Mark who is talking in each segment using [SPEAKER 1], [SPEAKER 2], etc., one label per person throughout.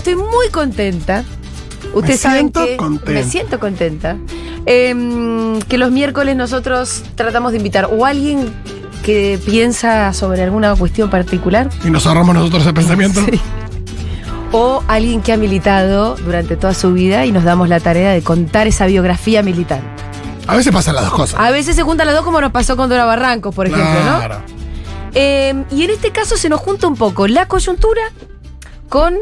[SPEAKER 1] estoy muy contenta. Ustedes saben que me siento contenta. Que los miércoles nosotros tratamos de invitar o a alguien que piensa sobre alguna cuestión particular.
[SPEAKER 2] Y nos ahorramos nosotros el pensamiento.
[SPEAKER 1] Sí. O alguien que ha militado durante toda su vida y nos damos la tarea de contar esa biografía militante.
[SPEAKER 2] A veces pasan las dos cosas.
[SPEAKER 1] A veces se juntan las dos, como nos pasó con Dora Barrancos, por ejemplo,
[SPEAKER 2] claro.
[SPEAKER 1] ¿no? Y en este caso se nos junta un poco la coyuntura con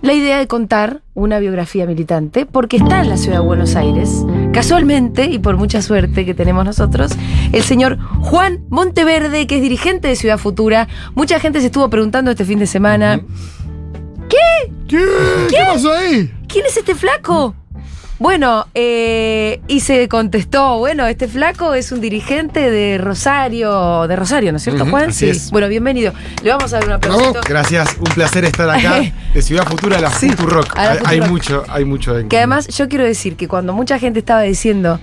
[SPEAKER 1] la idea de contar una biografía militante, porque está en la ciudad de Buenos Aires, casualmente, y por mucha suerte que tenemos nosotros, el señor Juan Monteverde, que es dirigente de Ciudad Futura. Mucha gente se estuvo preguntando este fin de semana,
[SPEAKER 2] ¿Qué pasó ahí?
[SPEAKER 1] ¿quién es este flaco? Bueno, y se contestó, bueno, este flaco es un dirigente de Rosario, ¿no es cierto, Juan?
[SPEAKER 3] Así es.
[SPEAKER 1] Bueno, bienvenido. Le vamos a dar un aplausito.
[SPEAKER 3] Gracias, un placer estar acá de Ciudad Futura a la
[SPEAKER 1] Sí,
[SPEAKER 3] Futurock.
[SPEAKER 1] a la
[SPEAKER 3] Hay
[SPEAKER 1] Futurock.
[SPEAKER 3] mucho en
[SPEAKER 1] Que además yo quiero decir que cuando mucha gente estaba diciendo,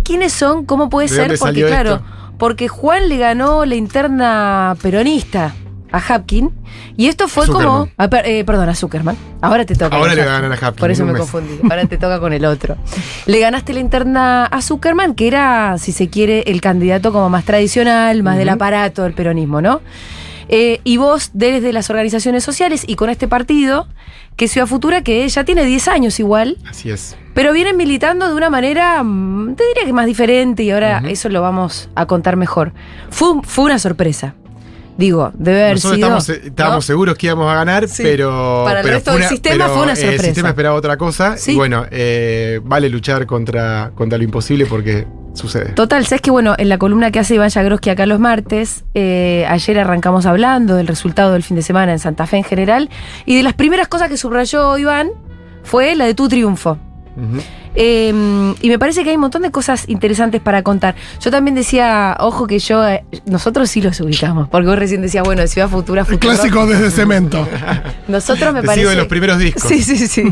[SPEAKER 1] ¿quiénes son? ¿Cómo puede
[SPEAKER 3] ¿De
[SPEAKER 1] ser?
[SPEAKER 3] dónde
[SPEAKER 1] Porque
[SPEAKER 3] salió
[SPEAKER 1] claro,
[SPEAKER 3] esto?
[SPEAKER 1] porque Juan le ganó la interna peronista a Hapkin, y esto fue
[SPEAKER 3] Zuckerman.
[SPEAKER 1] como... perdón, a Zuckerman. Ahora te toca.
[SPEAKER 3] Ahora
[SPEAKER 1] con
[SPEAKER 3] le
[SPEAKER 1] Hapkin.
[SPEAKER 3] ganan a Hapkin,
[SPEAKER 1] Por eso
[SPEAKER 3] en un
[SPEAKER 1] me
[SPEAKER 3] mes.
[SPEAKER 1] confundí. Ahora te toca con el otro. Le ganaste la interna a Zuckerman, que era, si se quiere, el candidato como más tradicional, más del aparato del peronismo, ¿no? Y vos, desde las organizaciones sociales y con este partido, que es Ciudad Futura, que ya tiene 10 años igual,
[SPEAKER 3] Así es.
[SPEAKER 1] pero vienen militando de una manera, te diría que más diferente, y ahora eso lo vamos a contar mejor. Fue una sorpresa. Digo, debe haber
[SPEAKER 3] Nosotros
[SPEAKER 1] sido...
[SPEAKER 3] estábamos
[SPEAKER 1] ¿no?
[SPEAKER 3] seguros que íbamos a ganar,
[SPEAKER 1] Sí.
[SPEAKER 3] pero...
[SPEAKER 1] Para el resto del sistema fue una sorpresa.
[SPEAKER 3] El sistema esperaba otra cosa.
[SPEAKER 1] Sí.
[SPEAKER 3] Y bueno, vale luchar contra lo imposible porque sucede.
[SPEAKER 1] Total, sabes que bueno, en la columna que hace Iván Jagroski acá los martes, ayer arrancamos hablando del resultado del fin de semana en Santa Fe en general, y de las primeras cosas que subrayó Iván fue la de tu triunfo.
[SPEAKER 3] Ujú.
[SPEAKER 1] Y me parece que hay un montón de cosas interesantes para contar. Yo también decía, ojo que nosotros sí los ubicamos, porque vos recién decías, bueno, de Ciudad Futura,
[SPEAKER 2] El
[SPEAKER 1] Futurock.
[SPEAKER 2] clásico desde Cemento.
[SPEAKER 1] Nosotros me
[SPEAKER 3] Te
[SPEAKER 1] parece...
[SPEAKER 3] sigo de los primeros discos.
[SPEAKER 1] Sí.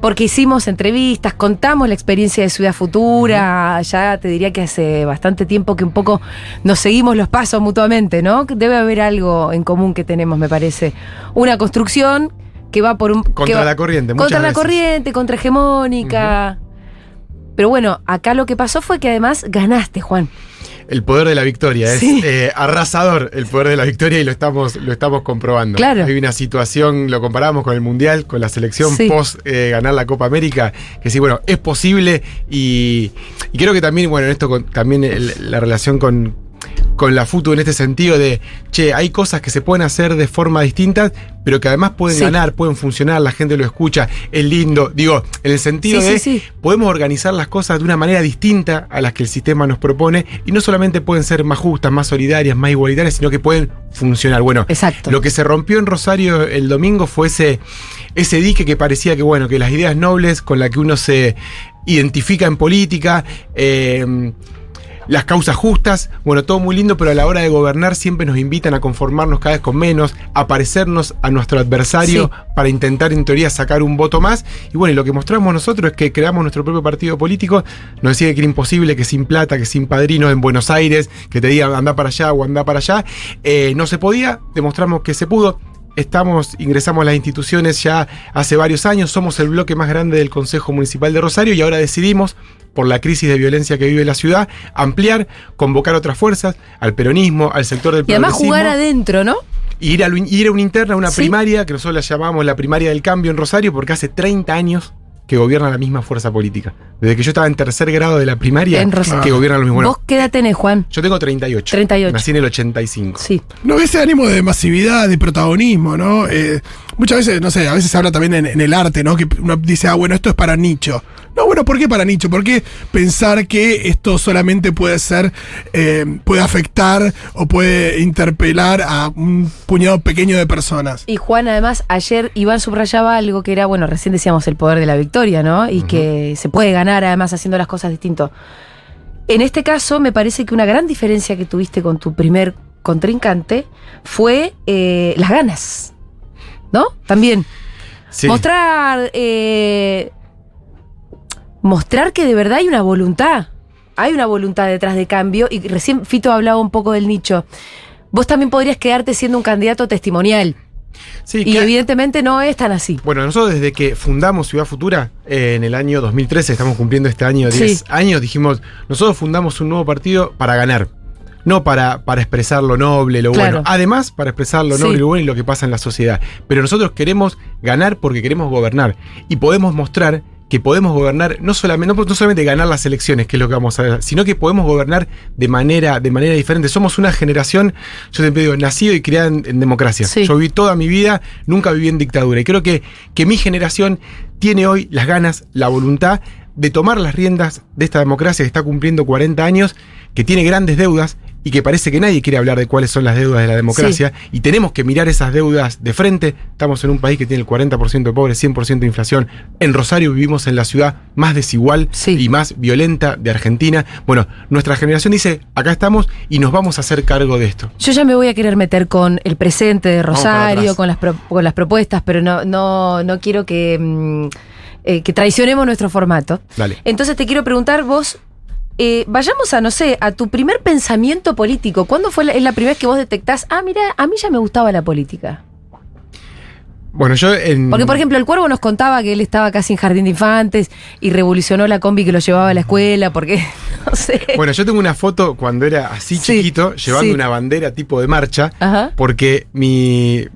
[SPEAKER 1] Porque hicimos entrevistas, contamos la experiencia de Ciudad Futura, ya te diría que hace bastante tiempo que un poco nos seguimos los pasos mutuamente, ¿no? Debe haber algo en común que tenemos, me parece. Una construcción que va por un...
[SPEAKER 3] Contra la corriente, muchas
[SPEAKER 1] Contra la
[SPEAKER 3] veces.
[SPEAKER 1] corriente, contra hegemónica. Pero bueno, acá lo que pasó fue que además ganaste, Juan.
[SPEAKER 3] El poder de la victoria.
[SPEAKER 1] Sí.
[SPEAKER 3] Es arrasador el poder de la victoria y lo estamos comprobando.
[SPEAKER 1] Claro.
[SPEAKER 3] Hay una situación, lo comparamos con el Mundial, con la selección
[SPEAKER 1] Sí.
[SPEAKER 3] post ganar la Copa América, que sí, bueno, es posible y creo que también, bueno, en esto también la relación con la FUTU en este sentido de, hay cosas que se pueden hacer de forma distinta, pero que además pueden
[SPEAKER 1] Sí.
[SPEAKER 3] ganar, pueden funcionar, la gente lo escucha, es lindo. Digo, en el sentido
[SPEAKER 1] Sí,
[SPEAKER 3] de,
[SPEAKER 1] sí.
[SPEAKER 3] podemos organizar las cosas de una manera distinta a las que el sistema nos propone, y no solamente pueden ser más justas, más solidarias, más igualitarias, sino que pueden funcionar. Bueno,
[SPEAKER 1] Exacto.
[SPEAKER 3] lo que se rompió en Rosario el domingo fue ese dique que parecía que, bueno, que las ideas nobles con las que uno se identifica en política, las causas justas, bueno, todo muy lindo, pero a la hora de gobernar siempre nos invitan a conformarnos cada vez con menos, a parecernos a nuestro adversario para intentar en teoría sacar un voto más. Y bueno, y lo que mostramos nosotros es que creamos nuestro propio partido político. Nos decía que era imposible, que sin plata, que sin padrinos en Buenos Aires, que te digan anda para allá o anda para allá. No se podía, demostramos que se pudo. Ingresamos a las instituciones ya hace varios años, somos el bloque más grande del Consejo Municipal de Rosario y ahora decidimos, por la crisis de violencia que vive la ciudad, ampliar, convocar otras fuerzas, al peronismo, al sector del
[SPEAKER 1] Y además
[SPEAKER 3] progresismo.
[SPEAKER 1] jugar adentro, ¿no?
[SPEAKER 3] Y ir a una interna, una
[SPEAKER 1] Sí.
[SPEAKER 3] primaria, que nosotros la llamamos la primaria del cambio en Rosario, porque hace 30 años que gobierna la misma fuerza política. Desde que yo estaba en tercer grado de la primaria,
[SPEAKER 1] En Rosario.
[SPEAKER 3] que gobierna lo mismo. Bueno,
[SPEAKER 1] ¿Vos qué edad tenés, Juan?
[SPEAKER 3] yo tengo 38.
[SPEAKER 1] 38.
[SPEAKER 3] Nací en el 85.
[SPEAKER 1] Sí.
[SPEAKER 2] No, ese ánimo de masividad, de protagonismo, ¿no? Muchas veces, no sé, a veces se habla también en el arte, ¿no? Que uno dice, bueno, esto es para nicho. No, bueno, ¿por qué para nicho? ¿Por qué pensar que esto solamente puede ser, puede afectar o puede interpelar a un puñado pequeño de personas?
[SPEAKER 1] Y Juan, además, ayer Iván subrayaba algo que era, bueno, recién decíamos el poder de la victoria, ¿no? Y que se puede ganar además haciendo las cosas distinto. En este caso, me parece que una gran diferencia que tuviste con tu primer contrincante fue las ganas, ¿no? También.
[SPEAKER 3] Sí.
[SPEAKER 1] Mostrar que de verdad hay una voluntad. Hay una voluntad detrás de cambio. Y recién Fito hablaba un poco del nicho. Vos también podrías quedarte siendo un candidato testimonial.
[SPEAKER 3] Sí,
[SPEAKER 1] Y evidentemente no es tan así.
[SPEAKER 3] Bueno, nosotros desde que fundamos Ciudad Futura, en el año 2013, estamos cumpliendo este año 10
[SPEAKER 1] Sí.
[SPEAKER 3] años, dijimos, nosotros fundamos un nuevo partido para ganar. No para expresar lo noble, lo
[SPEAKER 1] Claro.
[SPEAKER 3] bueno. Además, para expresar lo noble,
[SPEAKER 1] Sí.
[SPEAKER 3] lo bueno y lo que pasa en la sociedad. Pero nosotros queremos ganar porque queremos gobernar. Y podemos mostrar que podemos gobernar, no solamente ganar las elecciones, que es lo que vamos a ver, sino que podemos gobernar de manera diferente. Somos una generación, yo siempre digo, nacido y criada en democracia.
[SPEAKER 1] Sí.
[SPEAKER 3] Yo viví toda mi vida, nunca viví en dictadura. Y creo que mi generación tiene hoy las ganas, la voluntad de tomar las riendas de esta democracia que está cumpliendo 40 años, que tiene grandes deudas y que parece que nadie quiere hablar de cuáles son las deudas de la democracia, y tenemos que mirar esas deudas de frente. Estamos en un país que tiene el 40% de pobres, 100% de inflación. En Rosario vivimos en la ciudad más desigual
[SPEAKER 1] Sí.
[SPEAKER 3] y más violenta de Argentina. Bueno, nuestra generación dice, acá estamos y nos vamos a hacer cargo de esto.
[SPEAKER 1] Yo ya me voy a querer meter con el presente de
[SPEAKER 3] Vamos para
[SPEAKER 1] Rosario,
[SPEAKER 3] atrás.
[SPEAKER 1] con las propuestas, pero no quiero que traicionemos nuestro formato.
[SPEAKER 3] Dale.
[SPEAKER 1] Entonces te quiero preguntar vos, vayamos a, no sé, a tu primer pensamiento político. ¿Cuándo es la primera vez que vos detectás, mira, a mí ya me gustaba la política?
[SPEAKER 3] Bueno, yo
[SPEAKER 1] Porque, por ejemplo, el Cuervo nos contaba que él estaba casi en jardín de infantes y revolucionó la combi que lo llevaba a la escuela, porque, no sé.
[SPEAKER 3] Bueno, yo tengo una foto cuando era así
[SPEAKER 1] Sí,
[SPEAKER 3] chiquito, llevando
[SPEAKER 1] sí.
[SPEAKER 3] una bandera tipo de marcha,
[SPEAKER 1] Ajá.
[SPEAKER 3] porque mi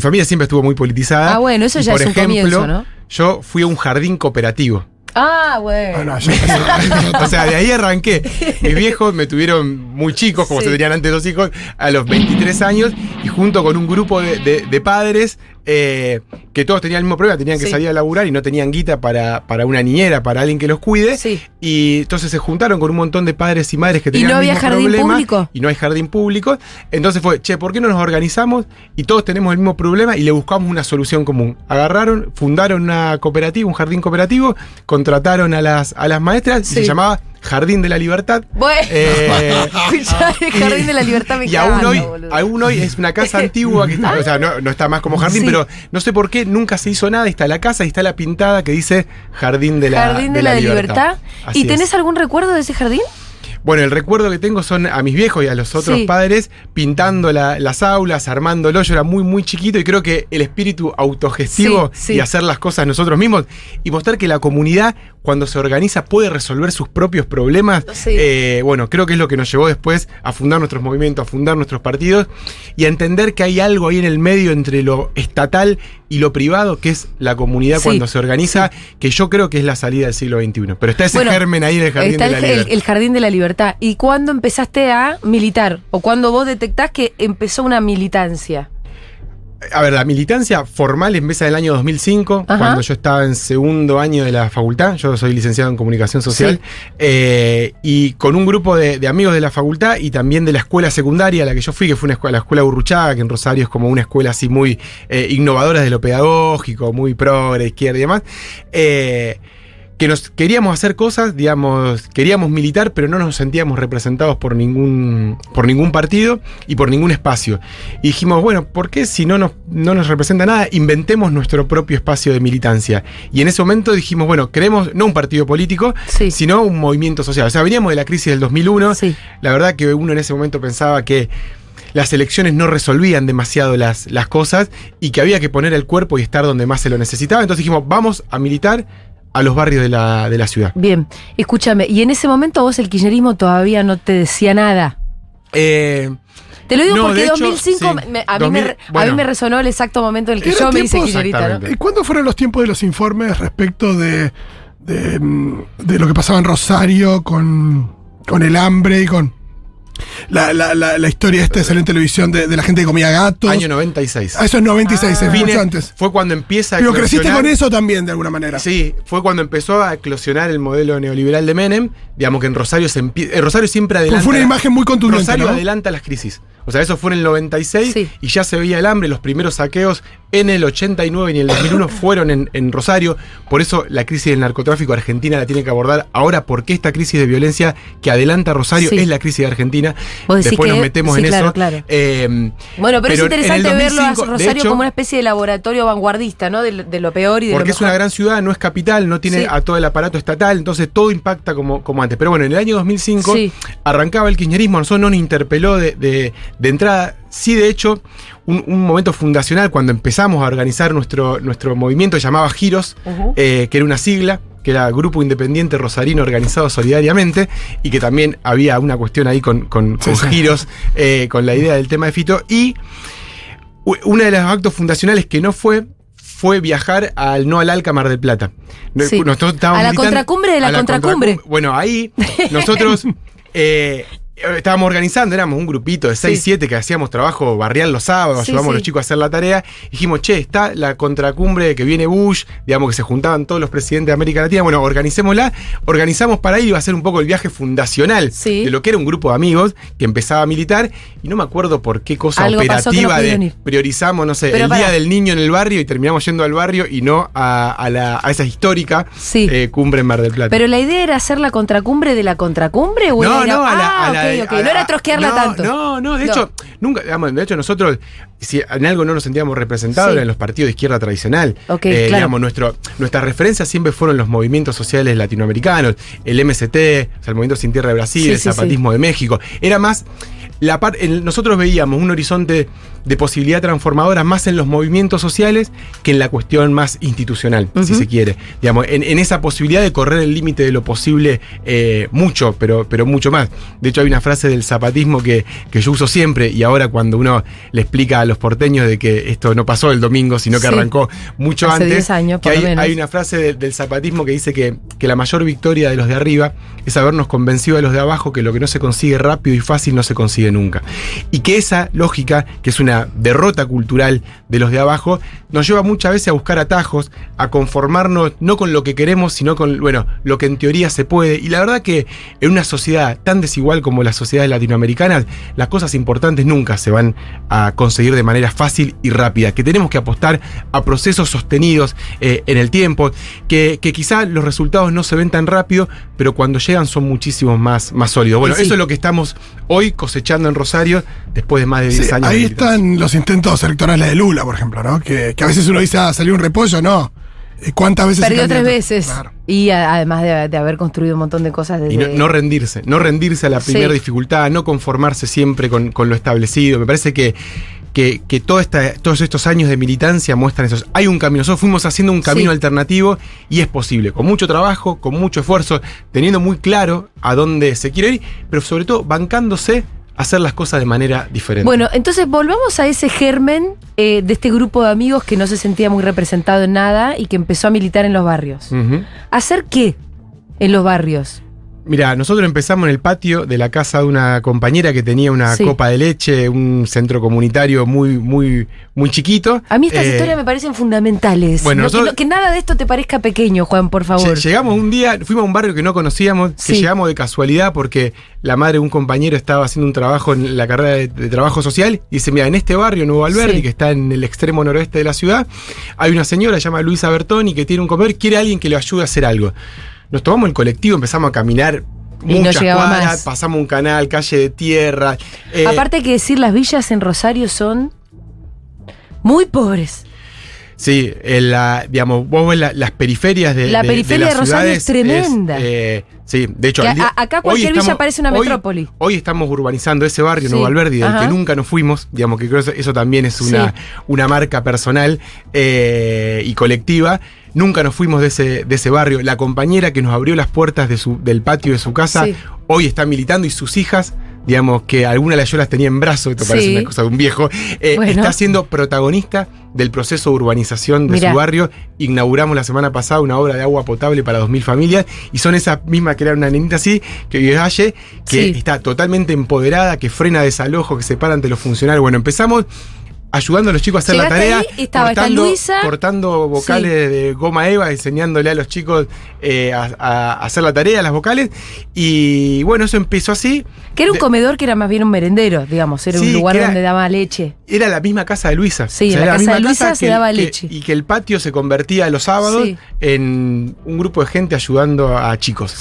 [SPEAKER 3] familia siempre estuvo muy politizada.
[SPEAKER 1] Ah, bueno, eso
[SPEAKER 3] y,
[SPEAKER 1] ya
[SPEAKER 3] por
[SPEAKER 1] es un comienzo, ¿no?
[SPEAKER 3] Yo fui a un jardín cooperativo.
[SPEAKER 1] Ah, bueno.
[SPEAKER 2] Ah, no, yo empecé-
[SPEAKER 3] O sea, de ahí arranqué. Mis viejos me tuvieron muy chicos, como
[SPEAKER 1] Sí.
[SPEAKER 3] se tenían antes los hijos, a los 23 años, y junto con un grupo de padres que todos tenían el mismo problema, tenían que
[SPEAKER 1] Sí.
[SPEAKER 3] salir a laburar y no tenían guita para una niñera, para alguien que los cuide.
[SPEAKER 1] Sí.
[SPEAKER 3] Y entonces se juntaron con un montón de padres y madres que
[SPEAKER 1] ¿Y
[SPEAKER 3] tenían
[SPEAKER 1] no
[SPEAKER 3] el
[SPEAKER 1] había
[SPEAKER 3] mismo
[SPEAKER 1] jardín
[SPEAKER 3] problema,
[SPEAKER 1] público?
[SPEAKER 3] y no hay jardín público. Entonces fue, ¿por qué no nos organizamos y todos tenemos el mismo problema y le buscamos una solución común? Agarraron, fundaron una cooperativa, un jardín cooperativo, contrataron a las maestras
[SPEAKER 1] Sí.
[SPEAKER 3] y se llamaba Jardín de la Libertad.
[SPEAKER 1] Bueno. Ya, el
[SPEAKER 3] y-
[SPEAKER 1] Jardín de la Libertad me
[SPEAKER 3] y aún
[SPEAKER 1] encanta,
[SPEAKER 3] hoy,
[SPEAKER 1] boludo.
[SPEAKER 3] aún hoy es una casa antigua que está, o sea, no está más como jardín,
[SPEAKER 1] Sí.
[SPEAKER 3] pero no sé por qué nunca se hizo nada. Está la casa y está la pintada que dice Jardín de la
[SPEAKER 1] Jardín de la Libertad.
[SPEAKER 3] Así
[SPEAKER 1] ¿Y
[SPEAKER 3] es.
[SPEAKER 1] tenés algún recuerdo de ese jardín?
[SPEAKER 3] Bueno, el recuerdo que tengo son a mis viejos y a los otros
[SPEAKER 1] Sí.
[SPEAKER 3] padres pintando las aulas, armándolo. Yo era muy, muy chiquito y creo que el espíritu autogestivo
[SPEAKER 1] Sí, sí.
[SPEAKER 3] y hacer las cosas nosotros mismos y mostrar que la comunidad, cuando se organiza, puede resolver sus propios problemas.
[SPEAKER 1] Sí.
[SPEAKER 3] Bueno, creo que es lo que nos llevó después a fundar nuestros movimientos, a fundar nuestros partidos y a entender que hay algo ahí en el medio entre lo estatal y lo privado, que es la comunidad
[SPEAKER 1] Sí,
[SPEAKER 3] cuando se organiza, que yo creo que es la salida del siglo XXI. Pero está ese
[SPEAKER 1] Bueno,
[SPEAKER 3] germen ahí en el Jardín
[SPEAKER 1] Está
[SPEAKER 3] de la
[SPEAKER 1] el
[SPEAKER 3] Libertad.
[SPEAKER 1] Jardín de la Libertad. ¿Y cuándo empezaste a militar? ¿O cuándo vos detectás que empezó una militancia?
[SPEAKER 3] A ver, la militancia formal empieza en el año 2005,
[SPEAKER 1] Ajá.
[SPEAKER 3] cuando yo estaba en segundo año de la facultad. Yo soy licenciado en comunicación social. Y con un grupo de amigos de la facultad y también de la escuela secundaria a la que yo fui, que fue la escuela Burruchaga, que en Rosario es como una escuela así muy innovadora de lo pedagógico, muy progre, izquierda y demás. Que nos queríamos hacer cosas, digamos, queríamos militar, pero no nos sentíamos representados por ningún partido y por ningún espacio. Y dijimos, bueno, ¿por qué si no nos representa nada, inventemos nuestro propio espacio de militancia? Y en ese momento dijimos, bueno, queremos no un partido político,
[SPEAKER 1] Sí.
[SPEAKER 3] sino un movimiento social. O sea, veníamos de la crisis del 2001.
[SPEAKER 1] Sí.
[SPEAKER 3] La verdad que uno en ese momento pensaba que las elecciones no resolvían demasiado las cosas y que había que poner el cuerpo y estar donde más se lo necesitaba. Entonces dijimos, vamos a militar a los barrios de la ciudad.
[SPEAKER 1] Bien, escúchame, y en ese momento vos el kirchnerismo todavía no te decía nada. Te lo digo
[SPEAKER 3] No,
[SPEAKER 1] porque
[SPEAKER 3] de hecho,
[SPEAKER 1] 2005
[SPEAKER 3] sí.
[SPEAKER 1] a
[SPEAKER 3] 2000,
[SPEAKER 1] mí
[SPEAKER 3] bueno.
[SPEAKER 1] me resonó el exacto momento en el que
[SPEAKER 2] Era
[SPEAKER 1] yo me hice
[SPEAKER 2] tiempos-
[SPEAKER 1] kirchnerista, ¿no?
[SPEAKER 3] Exactamente.
[SPEAKER 2] ¿Y cuándo fueron los tiempos de los informes respecto de lo que pasaba en Rosario con el hambre y con la historia esta de salir en televisión de la gente que comía gatos?
[SPEAKER 3] Año 96.
[SPEAKER 2] Ah, eso es 96, es
[SPEAKER 3] Vine-
[SPEAKER 2] mucho antes.
[SPEAKER 3] Fue cuando empieza a
[SPEAKER 2] Pero creciste
[SPEAKER 3] eclosionar-
[SPEAKER 2] con eso también, de alguna manera.
[SPEAKER 3] Sí, fue cuando empezó a eclosionar el modelo neoliberal de Menem. Digamos que en Rosario Rosario siempre adelanta.
[SPEAKER 2] Pues fue una imagen muy contundente,
[SPEAKER 3] Rosario
[SPEAKER 2] ¿no?
[SPEAKER 3] adelanta las crisis. O sea, eso fue en el 96
[SPEAKER 1] Sí.
[SPEAKER 3] y ya se veía el hambre. Los primeros saqueos en el 89 y en el 2001 fueron en Rosario. Por eso la crisis del narcotráfico Argentina la tiene que abordar ahora, porque esta crisis de violencia que adelanta Rosario
[SPEAKER 1] Sí.
[SPEAKER 3] es la crisis de Argentina.
[SPEAKER 1] Vos decís
[SPEAKER 3] Después
[SPEAKER 1] que-
[SPEAKER 3] nos metemos
[SPEAKER 1] sí,
[SPEAKER 3] en
[SPEAKER 1] claro,
[SPEAKER 3] eso.
[SPEAKER 1] claro.
[SPEAKER 3] Pero
[SPEAKER 1] Bueno, pero es
[SPEAKER 3] en el
[SPEAKER 1] interesante verlo a
[SPEAKER 3] 2005, de
[SPEAKER 1] Rosario
[SPEAKER 3] hecho,
[SPEAKER 1] como una especie de laboratorio vanguardista, ¿no? De lo peor y de
[SPEAKER 3] porque
[SPEAKER 1] lo
[SPEAKER 3] es una
[SPEAKER 1] mejor.
[SPEAKER 3] gran ciudad, no es capital, no tiene
[SPEAKER 1] Sí.
[SPEAKER 3] a todo el aparato estatal, entonces todo impacta como antes. Pero bueno, en el año 2005
[SPEAKER 1] Sí.
[SPEAKER 3] arrancaba el kirchnerismo, a nosotros no nos interpeló de entrada. Sí, de hecho, un momento fundacional cuando empezamos a organizar nuestro movimiento, llamaba Giros, que era una sigla, que era Grupo Independiente Rosarino Organizado Solidariamente, y que también había una cuestión ahí con Giros, con la idea del tema de Fito. Y uno de los actos fundacionales que no fue viajar al Alca Mar del Plata.
[SPEAKER 1] Sí.
[SPEAKER 3] Nosotros estábamos
[SPEAKER 1] a la contracumbre de la contracumbre.
[SPEAKER 3] Bueno, ahí nosotros estábamos organizando, éramos un grupito de 6, 7 que hacíamos trabajo barrial los sábados, ayudamos a los chicos a hacer la tarea. Dijimos, está la contracumbre que viene Bush, digamos que se juntaban todos los presidentes de América Latina. Bueno, organicémosla. Organizamos para ir, iba a ser un poco el viaje fundacional de lo que era un grupo de amigos que empezaba a militar. Y no me acuerdo por qué cosa
[SPEAKER 1] algo
[SPEAKER 3] operativa priorizamos, no sé, el Día del Niño en el barrio y terminamos yendo al barrio y no a esa histórica cumbre en Mar del Plata.
[SPEAKER 1] Pero la idea era hacer la contracumbre de la contracumbre, ¿o
[SPEAKER 3] no,
[SPEAKER 1] era?
[SPEAKER 3] No,
[SPEAKER 1] no era trosquearla tanto.
[SPEAKER 3] No, de hecho, nunca, digamos, de hecho nosotros, si en algo no nos sentíamos representados, eran los partidos de izquierda tradicional.
[SPEAKER 1] Claro.
[SPEAKER 3] Digamos, nuestras referencias siempre fueron los movimientos sociales latinoamericanos, el MST, o sea, el Movimiento Sin Tierra de Brasil, el zapatismo de México. Era más nosotros veíamos un horizonte de posibilidad transformadora más en los movimientos sociales que en la cuestión más institucional, si se quiere. Digamos, en esa posibilidad de correr el límite de lo posible mucho, pero mucho más. De hecho, hay una frase del zapatismo que yo uso siempre, y ahora cuando uno le explica a los porteños de que esto no pasó el domingo, sino que arrancó mucho
[SPEAKER 1] hace
[SPEAKER 3] antes.
[SPEAKER 1] 10 años, por lo menos.
[SPEAKER 3] Hay una frase del zapatismo que dice que la mayor victoria de los de arriba es habernos convencido a los de abajo que lo que no se consigue rápido y fácil no se consigue nunca. Y que esa lógica, que es una derrota cultural de los de abajo, nos lleva muchas veces a buscar atajos, a conformarnos no con lo que queremos, sino con lo que en teoría se puede. Y la verdad que en una sociedad tan desigual como las sociedades latinoamericanas, las cosas importantes nunca se van a conseguir de manera fácil y rápida, que tenemos que apostar a procesos sostenidos en el tiempo, que quizá los resultados no se ven tan rápido, pero cuando llegan son muchísimos más sólidos. Bueno, eso es lo que estamos hoy cosechando en Rosario después de más de 10 años.
[SPEAKER 2] Ahí están los intentos electorales de Lula, por ejemplo, ¿no? Que a veces uno dice, salió un repollo, no. ¿Cuántas veces?
[SPEAKER 1] Perdió 3 veces. Claro. Y además de haber construido un montón de cosas desde...
[SPEAKER 3] Y no rendirse a la primera dificultad, no conformarse siempre con lo establecido. Me parece que todos estos años de militancia muestran eso. Hay un camino, nosotros fuimos haciendo un camino alternativo y es posible, con mucho trabajo, con mucho esfuerzo, teniendo muy claro a dónde se quiere ir, pero sobre todo bancándose a hacer las cosas de manera diferente.
[SPEAKER 1] Bueno, entonces volvamos a ese germen de este grupo de amigos que no se sentía muy representado en nada y que empezó a militar en los barrios. ¿Hacer qué en los barrios?
[SPEAKER 3] Mirá, nosotros empezamos en el patio de la casa de una compañera que tenía una copa de leche, un centro comunitario muy, muy, muy chiquito.
[SPEAKER 1] A mí estas historias me parecen fundamentales.
[SPEAKER 3] Bueno,
[SPEAKER 1] que nada de esto te parezca pequeño, Juan, por favor.
[SPEAKER 3] Llegamos un día, fuimos a un barrio que no conocíamos, que llegamos de casualidad porque la madre de un compañero estaba haciendo un trabajo en la carrera de trabajo social y dice, mira, en este barrio, Nuevo Alberdi, que está en el extremo noroeste de la ciudad, hay una señora, se llama Luisa Bertoni, que tiene un comedor, quiere a alguien que le ayude a hacer algo. Nos tomamos el colectivo, empezamos a caminar muchas cuadras, pasamos un canal, calle de tierra.
[SPEAKER 1] Aparte hay que decir, las villas en Rosario son muy pobres.
[SPEAKER 3] Sí, digamos, vos ves las periferias de
[SPEAKER 1] la periferia de Rosario es tremenda.
[SPEAKER 3] Sí, de hecho,
[SPEAKER 1] acá cualquier villa parece una metrópoli.
[SPEAKER 3] Hoy estamos urbanizando ese barrio, Nuevo Alberdi, del que nunca nos fuimos, digamos que creo que eso también es una marca personal y colectiva. Nunca nos fuimos de ese barrio. La compañera que nos abrió las puertas del patio de su casa, hoy está militando y sus hijas, digamos que alguna de yo las tenía en brazos, esto parece una cosa de un viejo, está siendo protagonista del proceso de urbanización de su barrio. Inauguramos la semana pasada una obra de agua potable para 2.000 familias y son esas mismas que era una nenita así, que vive Valle, que está totalmente empoderada, que frena desalojo, que se para ante los funcionarios. Bueno, empezamos ayudando a los chicos a hacer la tarea, cortando vocales de goma eva, enseñándole a los chicos a hacer la tarea, las vocales, y bueno, eso empezó así.
[SPEAKER 1] Que era un comedor que era más bien un merendero, digamos, era un lugar donde daba leche.
[SPEAKER 3] Era la misma casa de Luisa.
[SPEAKER 1] Sí, en la casa de Luisa se daba leche.
[SPEAKER 3] Y que el patio se convertía los sábados en un grupo de gente ayudando a chicos.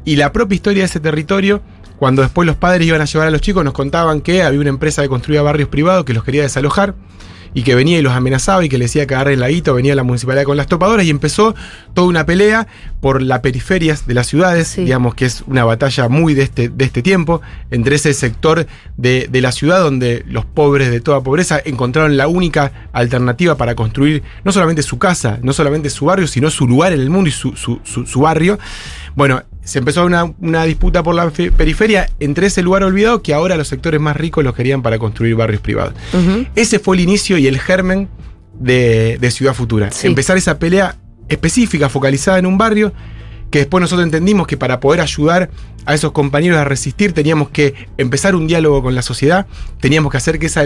[SPEAKER 3] Y la propia historia de ese territorio, cuando después los padres iban a llevar a los chicos, nos contaban que había una empresa que construía barrios privados que los quería desalojar y que venía y los amenazaba y que le decía que agarren la guita, venía la municipalidad con las topadoras y empezó toda una pelea por las periferias de las ciudades,
[SPEAKER 1] Sí.
[SPEAKER 3] digamos que es una batalla muy de este tiempo, entre ese sector de la ciudad donde los pobres de toda pobreza encontraron la única alternativa para construir no solamente su casa, no solamente su barrio, sino su lugar en el mundo y su barrio. Bueno, se empezó una disputa por la periferia entre ese lugar olvidado que ahora los sectores más ricos los querían para construir barrios privados.
[SPEAKER 1] Ujú.
[SPEAKER 3] Ese fue el inicio y el germen de Ciudad Futura.
[SPEAKER 1] Sí.
[SPEAKER 3] Empezar esa pelea específica, focalizada en un barrio, que después nosotros entendimos que para poder ayudar a esos compañeros a resistir teníamos que empezar un diálogo con la sociedad, teníamos que hacer que esa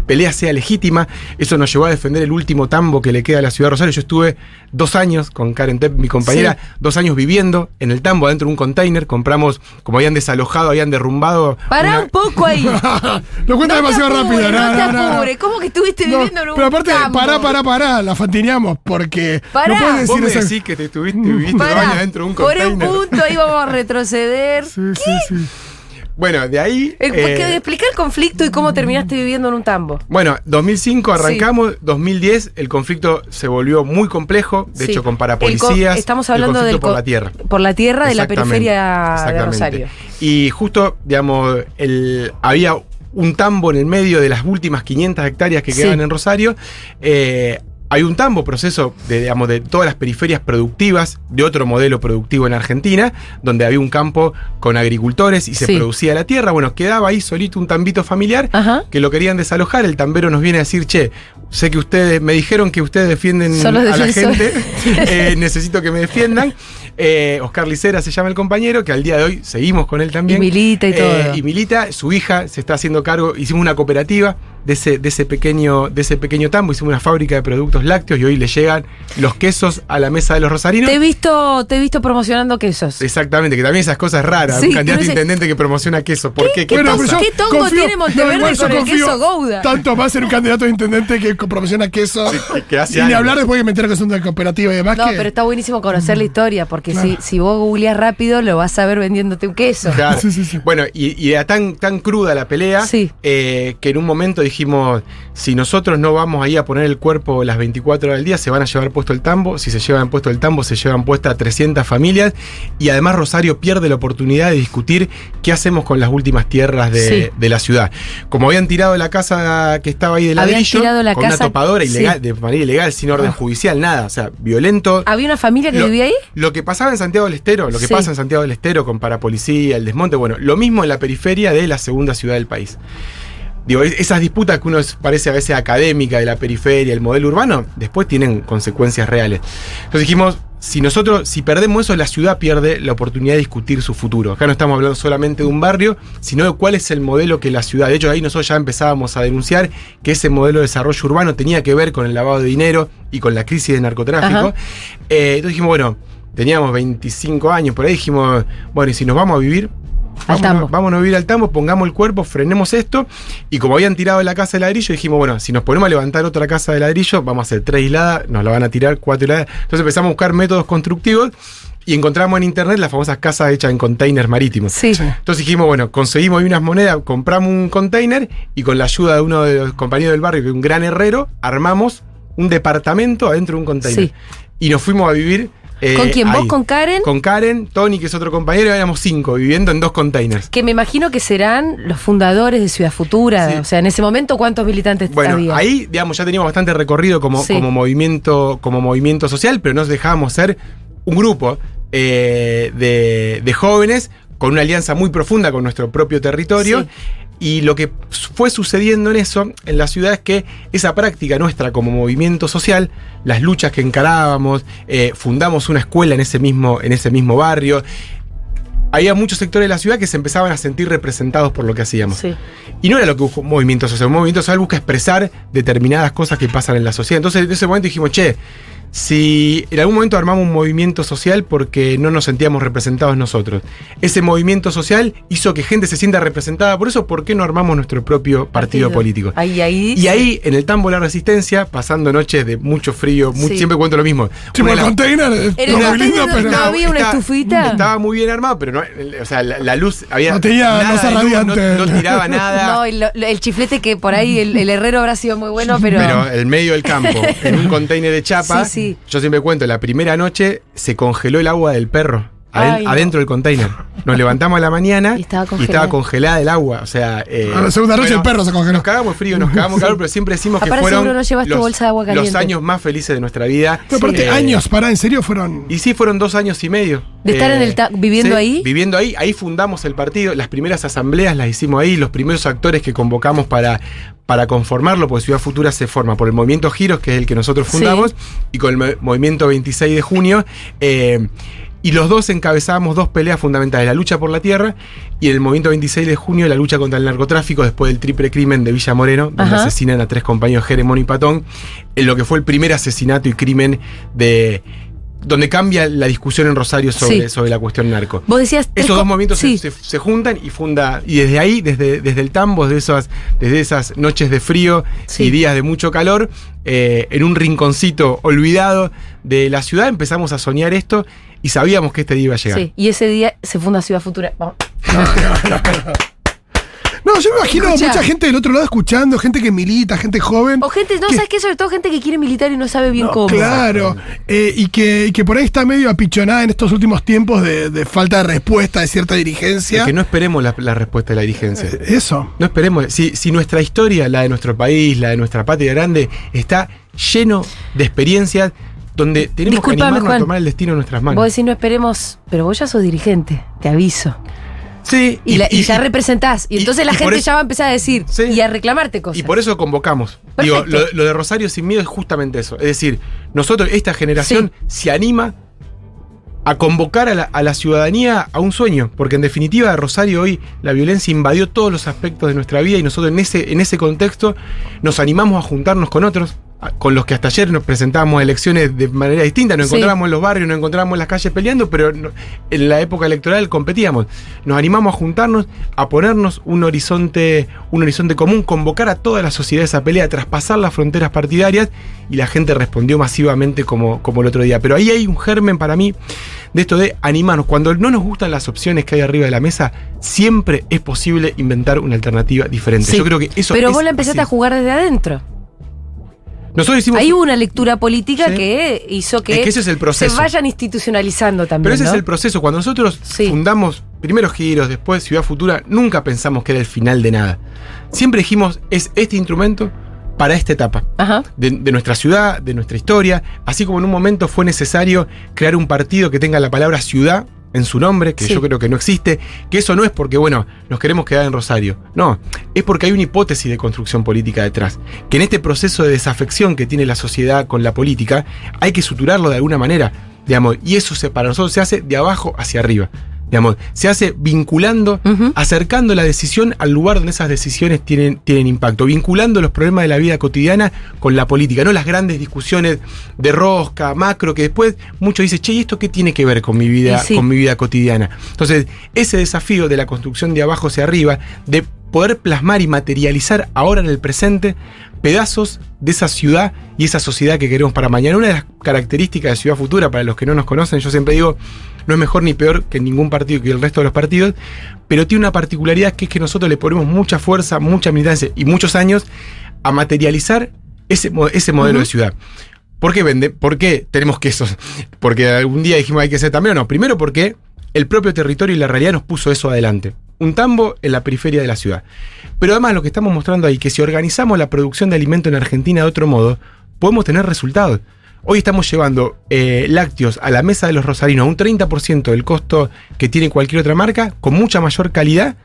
[SPEAKER 3] pelea sea legítima. Eso nos llevó a defender el último tambo que le queda a la ciudad de Rosario. Yo estuve 2 años con Karen Tepp, mi compañera, 2 años viviendo en el tambo, adentro de un container. Compramos, como habían desalojado, habían derrumbado.
[SPEAKER 1] Pará un poco ahí.
[SPEAKER 2] Lo cuenta
[SPEAKER 1] No te
[SPEAKER 2] demasiado
[SPEAKER 1] apures,
[SPEAKER 2] rápido.
[SPEAKER 1] no te apures. ¿Cómo que estuviste
[SPEAKER 2] No,
[SPEAKER 1] viviendo en un
[SPEAKER 2] pero aparte,
[SPEAKER 1] tambo?
[SPEAKER 2] pará, la fantineamos, porque
[SPEAKER 1] Pará.
[SPEAKER 2] no puedes
[SPEAKER 3] Vos
[SPEAKER 2] decir
[SPEAKER 3] me
[SPEAKER 2] eso.
[SPEAKER 3] decís que te viviste 2
[SPEAKER 1] Pará,
[SPEAKER 3] años dentro de un
[SPEAKER 1] por
[SPEAKER 3] container.
[SPEAKER 1] un punto ahí vamos a retroceder.
[SPEAKER 2] Sí.
[SPEAKER 3] Bueno, de ahí.
[SPEAKER 1] Porque explica el conflicto y cómo terminaste viviendo en un tambo.
[SPEAKER 3] Bueno, 2005 arrancamos, 2010 el conflicto se volvió muy complejo, de
[SPEAKER 1] Sí.
[SPEAKER 3] hecho con parapolicías.
[SPEAKER 1] Estamos
[SPEAKER 3] el
[SPEAKER 1] hablando
[SPEAKER 3] conflicto
[SPEAKER 1] del
[SPEAKER 3] por la tierra.
[SPEAKER 1] Por la tierra de la
[SPEAKER 3] Exactamente,
[SPEAKER 1] periferia de
[SPEAKER 3] exactamente.
[SPEAKER 1] Rosario.
[SPEAKER 3] Y justo, digamos, había un tambo en el medio de las últimas 500 hectáreas que
[SPEAKER 1] Sí.
[SPEAKER 3] quedaban en Rosario. Hay un tambo, proceso de todas las periferias productivas, de otro modelo productivo en Argentina, donde había un campo con agricultores y se
[SPEAKER 1] Sí.
[SPEAKER 3] producía la tierra. Bueno, quedaba ahí solito un tambito familiar
[SPEAKER 1] Ajá.
[SPEAKER 3] que lo querían desalojar. El tambero nos viene a decir, che, sé que ustedes, me dijeron que ustedes defienden
[SPEAKER 1] Son los
[SPEAKER 3] a la
[SPEAKER 1] defensores.
[SPEAKER 3] gente, necesito que me defiendan. Oscar Licera se llama el compañero, que al día de hoy seguimos con él también.
[SPEAKER 1] Y milita y todo.
[SPEAKER 3] Y milita, su hija se está haciendo cargo, hicimos una cooperativa de ese pequeño tambo, hicimos una fábrica de productos lácteos y hoy le llegan los quesos a la mesa de los rosarinos.
[SPEAKER 1] Te he visto promocionando quesos.
[SPEAKER 3] Exactamente, que también esas cosas raras.
[SPEAKER 1] Sí,
[SPEAKER 3] Un candidato
[SPEAKER 1] que no sé-
[SPEAKER 3] intendente que promociona queso. ¿Por qué? ¿Qué
[SPEAKER 2] Bueno,
[SPEAKER 3] pasa?
[SPEAKER 2] pero yo
[SPEAKER 1] ¿Qué tongo
[SPEAKER 2] confío-
[SPEAKER 1] tiene Monteverde
[SPEAKER 2] igual yo
[SPEAKER 1] con el
[SPEAKER 2] confío
[SPEAKER 1] queso Gouda?
[SPEAKER 2] Tanto más en un candidato de intendente que promociona queso.
[SPEAKER 3] que hace
[SPEAKER 2] y ni
[SPEAKER 3] algo.
[SPEAKER 2] hablar después que me entero que son de cooperativa y demás.
[SPEAKER 1] No,
[SPEAKER 2] que,
[SPEAKER 1] pero está buenísimo conocer la historia, porque
[SPEAKER 2] Claro.
[SPEAKER 1] si vos googleás rápido, lo vas a ver vendiéndote un queso.
[SPEAKER 3] Claro.
[SPEAKER 2] Sí.
[SPEAKER 3] Bueno, y era tan cruda la pelea
[SPEAKER 1] Sí.
[SPEAKER 3] que en un momento dijimos, si nosotros no vamos ahí a poner el cuerpo las 24 horas del día, se van a llevar puesto el tambo. Si se llevan puesto el tambo, se llevan puesta 300 familias. Y además Rosario pierde la oportunidad de discutir qué hacemos con las últimas tierras
[SPEAKER 1] Sí.
[SPEAKER 3] de la ciudad. Como habían tirado la casa que estaba ahí de
[SPEAKER 1] Habían
[SPEAKER 3] ladrillo,
[SPEAKER 1] tirado la
[SPEAKER 3] con
[SPEAKER 1] casa-
[SPEAKER 3] una topadora
[SPEAKER 1] sí.
[SPEAKER 3] ilegal, de manera ilegal, sin orden judicial, nada. O sea, violento.
[SPEAKER 1] ¿Había una familia que
[SPEAKER 3] Lo-
[SPEAKER 1] vivía ahí?
[SPEAKER 3] Lo que pasaba en Santiago del Estero, lo que
[SPEAKER 1] Sí.
[SPEAKER 3] pasa en Santiago del Estero con parapolicía, el desmonte, bueno, lo mismo en la periferia de la segunda ciudad del país. Digo, esas disputas que uno parece a veces académica de la periferia, el modelo urbano, después tienen consecuencias reales. Entonces dijimos, si perdemos eso, la ciudad pierde la oportunidad de discutir su futuro. Acá no estamos hablando solamente de un barrio, sino de cuál es el modelo que la ciudad. De hecho, ahí nosotros ya empezábamos a denunciar que ese modelo de desarrollo urbano tenía que ver con el lavado de dinero y con la crisis de narcotráfico.
[SPEAKER 1] Ajá.
[SPEAKER 3] Entonces dijimos, bueno, teníamos 25 años por ahí, dijimos, bueno, y si nos vamos a vivir,
[SPEAKER 1] tambo.
[SPEAKER 3] vámonos a vivir al tambo, pongamos el cuerpo, frenemos esto. Y como habían tirado la casa de ladrillo, dijimos, bueno, si nos ponemos a levantar otra casa de ladrillo, vamos a hacer 3 hiladas, nos la van a tirar 4 hiladas. Entonces empezamos a buscar métodos constructivos y encontramos en internet las famosas casas hechas en containers marítimos.
[SPEAKER 1] Sí.
[SPEAKER 3] Entonces dijimos, bueno, conseguimos ahí unas monedas, compramos un container y con la ayuda de uno de los compañeros del barrio, que es un gran herrero, armamos un departamento adentro de un container.
[SPEAKER 1] Sí.
[SPEAKER 3] Y nos fuimos a vivir.
[SPEAKER 1] ¿Con quién? ¿Vos
[SPEAKER 3] ahí.
[SPEAKER 1] con Karen?
[SPEAKER 3] Con Karen, Tony, que es otro compañero, y éramos 5 viviendo en 2 containers.
[SPEAKER 1] Que me imagino que serán los fundadores de Ciudad Futura.
[SPEAKER 3] Sí.
[SPEAKER 1] O sea, en ese momento, ¿cuántos militantes
[SPEAKER 3] Bueno,
[SPEAKER 1] había?
[SPEAKER 3] ahí, digamos, ya teníamos bastante recorrido
[SPEAKER 1] Sí.
[SPEAKER 3] como movimiento social, pero nos dejábamos ser un grupo de jóvenes con una alianza muy profunda con nuestro propio territorio.
[SPEAKER 1] Sí.
[SPEAKER 3] Y lo que fue sucediendo en la ciudad es que esa práctica nuestra como movimiento social, las luchas que encarábamos, fundamos una escuela en ese mismo barrio. Había muchos sectores de la ciudad que se empezaban a sentir representados por lo que hacíamos.
[SPEAKER 1] Sí.
[SPEAKER 3] Y no era lo que busca un movimiento social. Un movimiento social busca expresar determinadas cosas que pasan en la sociedad. Entonces, en ese momento dijimos, che, si en algún momento armamos un movimiento social porque no nos sentíamos representados nosotros. Ese movimiento social hizo que gente se sienta representada. Por eso, ¿por qué no armamos nuestro propio partido político?
[SPEAKER 1] Y
[SPEAKER 3] ahí, en el Tambo de la Resistencia, pasando noches de mucho frío, siempre cuento lo mismo.
[SPEAKER 2] Sí, el container
[SPEAKER 1] no había una estufita.
[SPEAKER 3] Estaba muy bien armado, pero no, o sea, la luz había.
[SPEAKER 2] No tenía
[SPEAKER 3] nada
[SPEAKER 2] radiante.
[SPEAKER 3] No tiraba nada.
[SPEAKER 1] No, el chiflete que por ahí el herrero habrá sido muy bueno, pero.
[SPEAKER 3] Pero el medio del campo, en un container de chapa.
[SPEAKER 1] Sí.
[SPEAKER 3] Yo siempre cuento, la primera noche se congeló el agua del perro adentro del container. Nos levantamos a la mañana y estaba congelada el agua. O sea,
[SPEAKER 2] a la segunda noche el perro se congeló.
[SPEAKER 3] Nos cagamos frío, nos cagamos calor, pero siempre decimos que fueron
[SPEAKER 1] no llevaste bolsa de agua caliente.
[SPEAKER 3] los años más felices de nuestra vida.
[SPEAKER 2] Pero aparte, años, ¿en serio fueron?
[SPEAKER 3] Y sí, fueron 2 años y medio.
[SPEAKER 1] ¿De estar viviendo ahí?
[SPEAKER 3] Viviendo ahí fundamos el partido. Las primeras asambleas las hicimos ahí, los primeros actores que convocamos para conformarlo, porque Ciudad Futura se forma por el Movimiento Giros, que es el que nosotros fundamos, y con el Movimiento 26 de junio. Y los dos encabezábamos 2 peleas fundamentales, la lucha por la tierra y en el movimiento 26 de junio la lucha contra el narcotráfico después del triple crimen de Villa Moreno, donde asesinan a 3 compañeros, Jeremón y Patón, en lo que fue el primer asesinato y crimen donde cambia la discusión en Rosario sobre la cuestión narco.
[SPEAKER 1] Vos decías
[SPEAKER 3] esos 2 movimientos se juntan y desde ahí, desde el Tambo, desde esas noches de frío y días de mucho calor, en un rinconcito olvidado de la ciudad empezamos a soñar esto y sabíamos que este día iba a llegar.
[SPEAKER 1] Sí, y ese día se funda Ciudad Futura. Vamos.
[SPEAKER 2] No, yo me imagino mucha gente del otro lado escuchando, gente que milita, gente joven.
[SPEAKER 1] O gente, ¿sabes qué? Sobre todo gente que quiere militar y no sabe bien cómo.
[SPEAKER 2] Claro, y que por ahí está medio apichonada en estos últimos tiempos de falta de respuesta de cierta dirigencia.
[SPEAKER 3] Es que no esperemos la respuesta de la dirigencia.
[SPEAKER 2] Eso.
[SPEAKER 3] No esperemos. Si nuestra historia, la de nuestro país, la de nuestra patria grande, está lleno de experiencias donde tenemos que animarnos, Juan, a tomar el destino en nuestras manos.
[SPEAKER 1] Vos decís no esperemos, pero vos ya sos dirigente, te aviso.
[SPEAKER 3] Sí.
[SPEAKER 1] Y ya representás. Y entonces la gente ya va a empezar a decir y a reclamarte cosas.
[SPEAKER 3] Y por eso convocamos. Digo, lo de Rosario Sin Miedo es justamente eso. Es decir, nosotros, esta generación, se anima a convocar a la ciudadanía a un sueño. Porque en definitiva, Rosario hoy la violencia invadió todos los aspectos de nuestra vida y nosotros en ese contexto nos animamos a juntarnos con otros, con los que hasta ayer nos presentábamos elecciones de manera distinta, nos encontrábamos en los barrios, nos encontrábamos en las calles peleando, pero en la época electoral competíamos. Nos animamos a juntarnos, a ponernos un horizonte común, convocar a toda la sociedad a esa pelea, a traspasar las fronteras partidarias, y la gente respondió masivamente como el otro día. Pero ahí hay un germen para mí de esto de animarnos. Cuando no nos gustan las opciones que hay arriba de la mesa, siempre es posible inventar una alternativa diferente. Yo creo que eso
[SPEAKER 1] Pero vos la empezaste a jugar desde adentro.
[SPEAKER 3] Nosotros hicimos.
[SPEAKER 1] Hay una lectura política que hizo que
[SPEAKER 3] ese es el proceso.
[SPEAKER 1] Se vayan institucionalizando también.
[SPEAKER 3] Pero ese es el proceso. Cuando nosotros fundamos primero Giros, después Ciudad Futura, nunca pensamos que era el final de nada. Siempre dijimos, es este instrumento para esta etapa de nuestra ciudad, de nuestra historia. Así como en un momento fue necesario crear un partido que tenga la palabra ciudad en su nombre, que yo creo que no existe, que eso no es porque, nos queremos quedar en Rosario. No, es porque hay una hipótesis de construcción política detrás. Que en este proceso de desafección que tiene la sociedad con la política, hay que suturarlo de alguna manera, digamos, y eso para nosotros se hace de abajo hacia arriba. Digamos, se hace vinculando, acercando la decisión al lugar donde esas decisiones tienen impacto, vinculando los problemas de la vida cotidiana con la política, no las grandes discusiones de rosca, macro, que después muchos dicen, che, ¿y esto qué tiene que ver con mi vida, con mi vida cotidiana? Entonces, ese desafío de la construcción de abajo hacia arriba, de poder plasmar y materializar ahora en el presente pedazos de esa ciudad y esa sociedad que queremos para mañana. Una de las características de Ciudad Futura, para los que no nos conocen, yo siempre digo, no es mejor ni peor que ningún partido, que el resto de los partidos, pero tiene una particularidad que es que nosotros le ponemos mucha fuerza, mucha militancia y muchos años a materializar ese modelo de ciudad. ¿Por qué vende? ¿Por qué tenemos quesos? Porque algún día dijimos hay que ser también o no. Primero porque el propio territorio y la realidad nos puso eso adelante. Un tambo en la periferia de la ciudad. Pero además lo que estamos mostrando ahí, que si organizamos la producción de alimento en Argentina de otro modo, podemos tener resultados. Hoy estamos llevando lácteos a la mesa de los rosarinos a un 30% del costo que tiene cualquier otra marca, con mucha mayor calidad,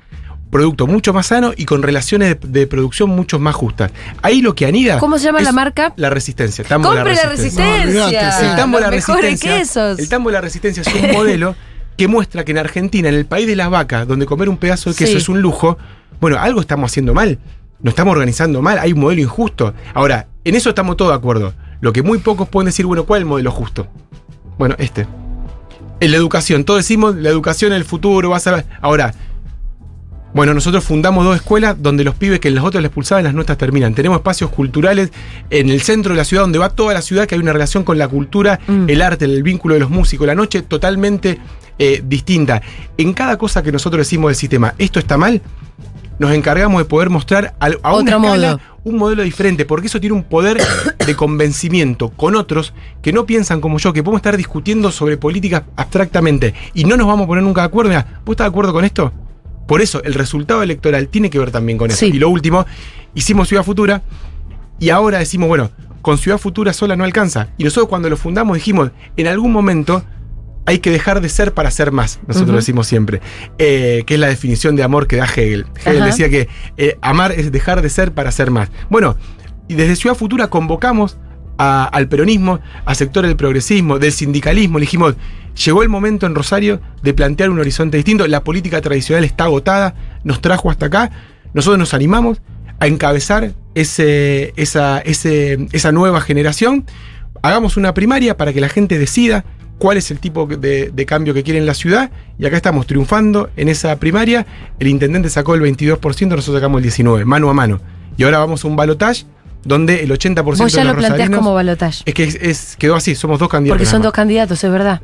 [SPEAKER 3] producto mucho más sano y con relaciones de producción mucho más justas. Ahí lo que anida.
[SPEAKER 1] ¿Cómo se llama la marca?
[SPEAKER 3] La Resistencia.
[SPEAKER 1] ¡Compre la Resistencia!
[SPEAKER 3] El Tambo de la
[SPEAKER 1] Resistencia.
[SPEAKER 3] El Tambo de la Resistencia es un modelo que muestra que en Argentina, en el país de las vacas, donde comer un pedazo de queso es un lujo, algo estamos haciendo mal. Nos estamos organizando mal, hay un modelo injusto. Ahora, en eso estamos todos de acuerdo. Lo que muy pocos pueden decir, bueno, ¿cuál es el modelo justo? Bueno, En la educación, todos decimos, la educación es el futuro, va a ser... Ahora, bueno, nosotros fundamos 2 escuelas donde los pibes que en las otras les expulsaban, en las nuestras terminan. Tenemos espacios culturales en el centro de la ciudad, donde va toda la ciudad, que hay una relación con la cultura, el arte, el vínculo de los músicos, la noche totalmente distinta. En cada cosa que nosotros decimos del sistema, esto está mal, nos encargamos de poder mostrar a una escala un modelo diferente, porque eso tiene un poder de convencimiento con otros que no piensan como yo, que podemos estar discutiendo sobre políticas abstractamente y no nos vamos a poner nunca de acuerdo. Mira, ¿vos estás de acuerdo con esto? Por eso, el resultado electoral tiene que ver también con eso.
[SPEAKER 1] Sí.
[SPEAKER 3] Y lo último, hicimos Ciudad Futura y ahora decimos, bueno, con Ciudad Futura sola no alcanza. Y nosotros cuando lo fundamos dijimos, en algún momento hay que dejar de ser para ser más. Nosotros decimos siempre. Que es la definición de amor que da Hegel. Hegel decía que amar es dejar de ser para ser más. Bueno, y desde Ciudad Futura convocamos al peronismo, a sectores del progresismo, del sindicalismo. Le dijimos, llegó el momento en Rosario de plantear un horizonte distinto. La política tradicional está agotada, nos trajo hasta acá. Nosotros nos animamos a encabezar esa nueva generación. Hagamos una primaria para que la gente decida cuál es el tipo de cambio que quiere en la ciudad. Y acá estamos triunfando en esa primaria. El intendente sacó el 22%, nosotros sacamos el 19%, mano a mano. Y ahora vamos a un balotaje donde el 80% de los
[SPEAKER 1] Vos ya lo planteás
[SPEAKER 3] rosarinos,
[SPEAKER 1] como balotaje.
[SPEAKER 3] es que quedó así, somos 2 candidatos.
[SPEAKER 1] Porque son
[SPEAKER 3] nada
[SPEAKER 1] 2 candidatos, es verdad.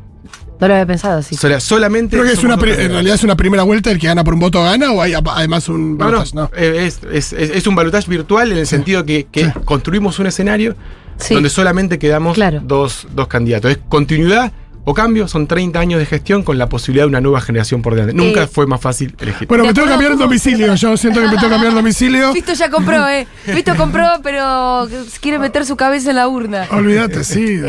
[SPEAKER 1] No lo había pensado así.
[SPEAKER 3] Solamente.
[SPEAKER 2] Creo que
[SPEAKER 3] somos 2
[SPEAKER 2] en
[SPEAKER 3] candidatos.
[SPEAKER 2] realidad es una primera vuelta, el que gana por un voto gana, o hay además un balotaje. No.
[SPEAKER 3] Es un balotaje virtual en el sentido que construimos un escenario
[SPEAKER 1] Sí.
[SPEAKER 3] donde solamente quedamos
[SPEAKER 1] Claro.
[SPEAKER 3] dos candidatos. Es continuidad o cambio, son 30 años de gestión con la posibilidad de una nueva generación por delante. Nunca fue más fácil elegir.
[SPEAKER 2] Bueno,
[SPEAKER 1] De
[SPEAKER 2] me tengo que
[SPEAKER 1] acuerdo,
[SPEAKER 2] cambiar el domicilio. Yo siento que me tengo que cambiar el domicilio.
[SPEAKER 1] Fito ya compró, Fito compró, pero quiere meter su cabeza en la urna.
[SPEAKER 2] Olvídate, sí.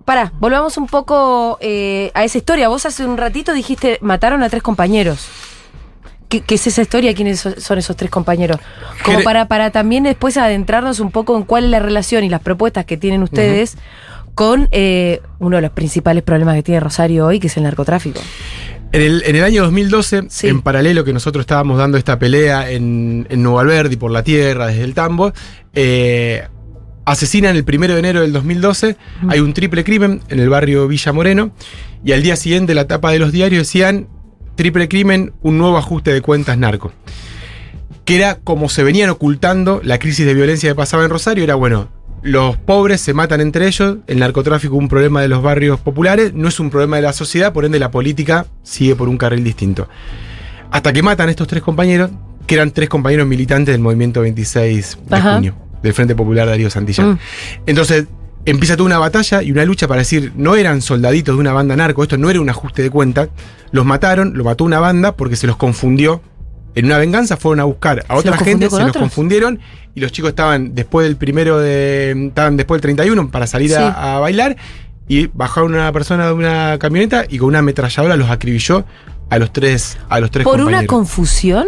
[SPEAKER 1] Pará, volvamos un poco a esa historia. Vos hace un ratito dijiste, mataron a 3 compañeros. ¿Qué es esa historia? ¿Quiénes son esos 3 compañeros? Como para también después adentrarnos un poco en cuál es la relación y las propuestas que tienen ustedes con uno de los principales problemas que tiene Rosario hoy, que es el narcotráfico.
[SPEAKER 3] En el año 2012,
[SPEAKER 1] Sí.
[SPEAKER 3] en paralelo que nosotros estábamos dando esta pelea en Nuevo Alberdi por la tierra, desde el Tambo, asesinan el 1 de enero del 2012, hay un triple crimen en el barrio Villa Moreno, y al día siguiente la tapa de los diarios decían, triple crimen, un nuevo ajuste de cuentas narco. Que era como se venían ocultando la crisis de violencia que pasaba en Rosario, era bueno, los pobres se matan entre ellos, el narcotráfico es un problema de los barrios populares, no es un problema de la sociedad, por ende la política sigue por un carril distinto. Hasta que matan a estos 3 compañeros, que eran 3 compañeros militantes del movimiento 26 de junio, del Frente Popular Darío Santillán. Entonces empieza toda una batalla y una lucha para decir, no eran soldaditos de una banda narco, esto no era un ajuste de cuentas, los mataron, lo mató una banda porque se los confundió. En una venganza fueron a buscar a otra gente, se los confundieron y los chicos estaban después del 31 para salir a bailar y bajaron una persona de una camioneta y con una ametralladora los acribilló a los tres
[SPEAKER 1] ¿Por
[SPEAKER 3] compañeros.
[SPEAKER 1] una confusión?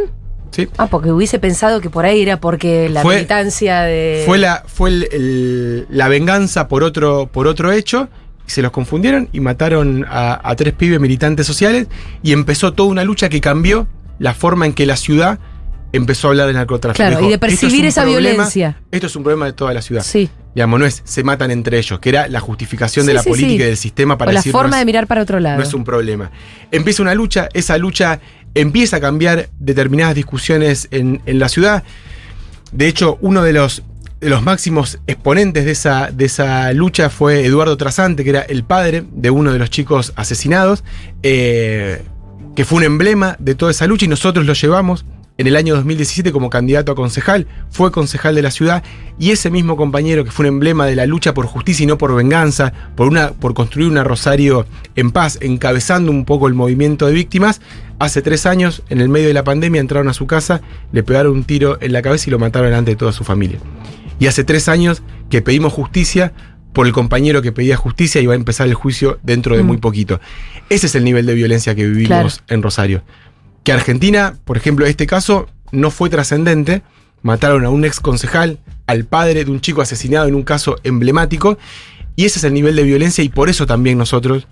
[SPEAKER 3] Sí.
[SPEAKER 1] Porque hubiese pensado que por ahí era porque la militancia de...
[SPEAKER 3] Fue la venganza por otro hecho. Se los confundieron y mataron a 3 pibes militantes sociales y empezó toda una lucha que cambió la forma en que la ciudad empezó a hablar del narcotráfico.
[SPEAKER 1] Claro,
[SPEAKER 3] Dijo,
[SPEAKER 1] y de percibir esa violencia.
[SPEAKER 3] Esto es un problema de toda la ciudad.
[SPEAKER 1] Sí.
[SPEAKER 3] Digamos, no es se matan entre ellos, que era la justificación de la política y del sistema para
[SPEAKER 1] o la
[SPEAKER 3] decir
[SPEAKER 1] forma de mirar para otro lado.
[SPEAKER 3] no es un problema. Empieza una lucha, esa lucha empieza a cambiar determinadas discusiones en la ciudad. De hecho, uno de los máximos exponentes de esa lucha fue Eduardo Trasante, que era el padre de uno de los chicos asesinados, que fue un emblema de toda esa lucha y nosotros lo llevamos en el año 2017 como candidato a concejal, fue concejal de la ciudad y ese mismo compañero que fue un emblema de la lucha por justicia y no por venganza, por construir una Rosario en paz, encabezando un poco el movimiento de víctimas, hace 3 años, en el medio de la pandemia, entraron a su casa, le pegaron un tiro en la cabeza y lo mataron delante de toda su familia. Y hace 3 años que pedimos justicia por el compañero que pedía justicia y va a empezar el juicio dentro de muy poquito. Ese es el nivel de violencia que vivimos en Rosario. Que Argentina, por ejemplo, este caso no fue trascendente. Mataron a un ex concejal, al padre de un chico asesinado en un caso emblemático. Y ese es el nivel de violencia y por eso también nosotros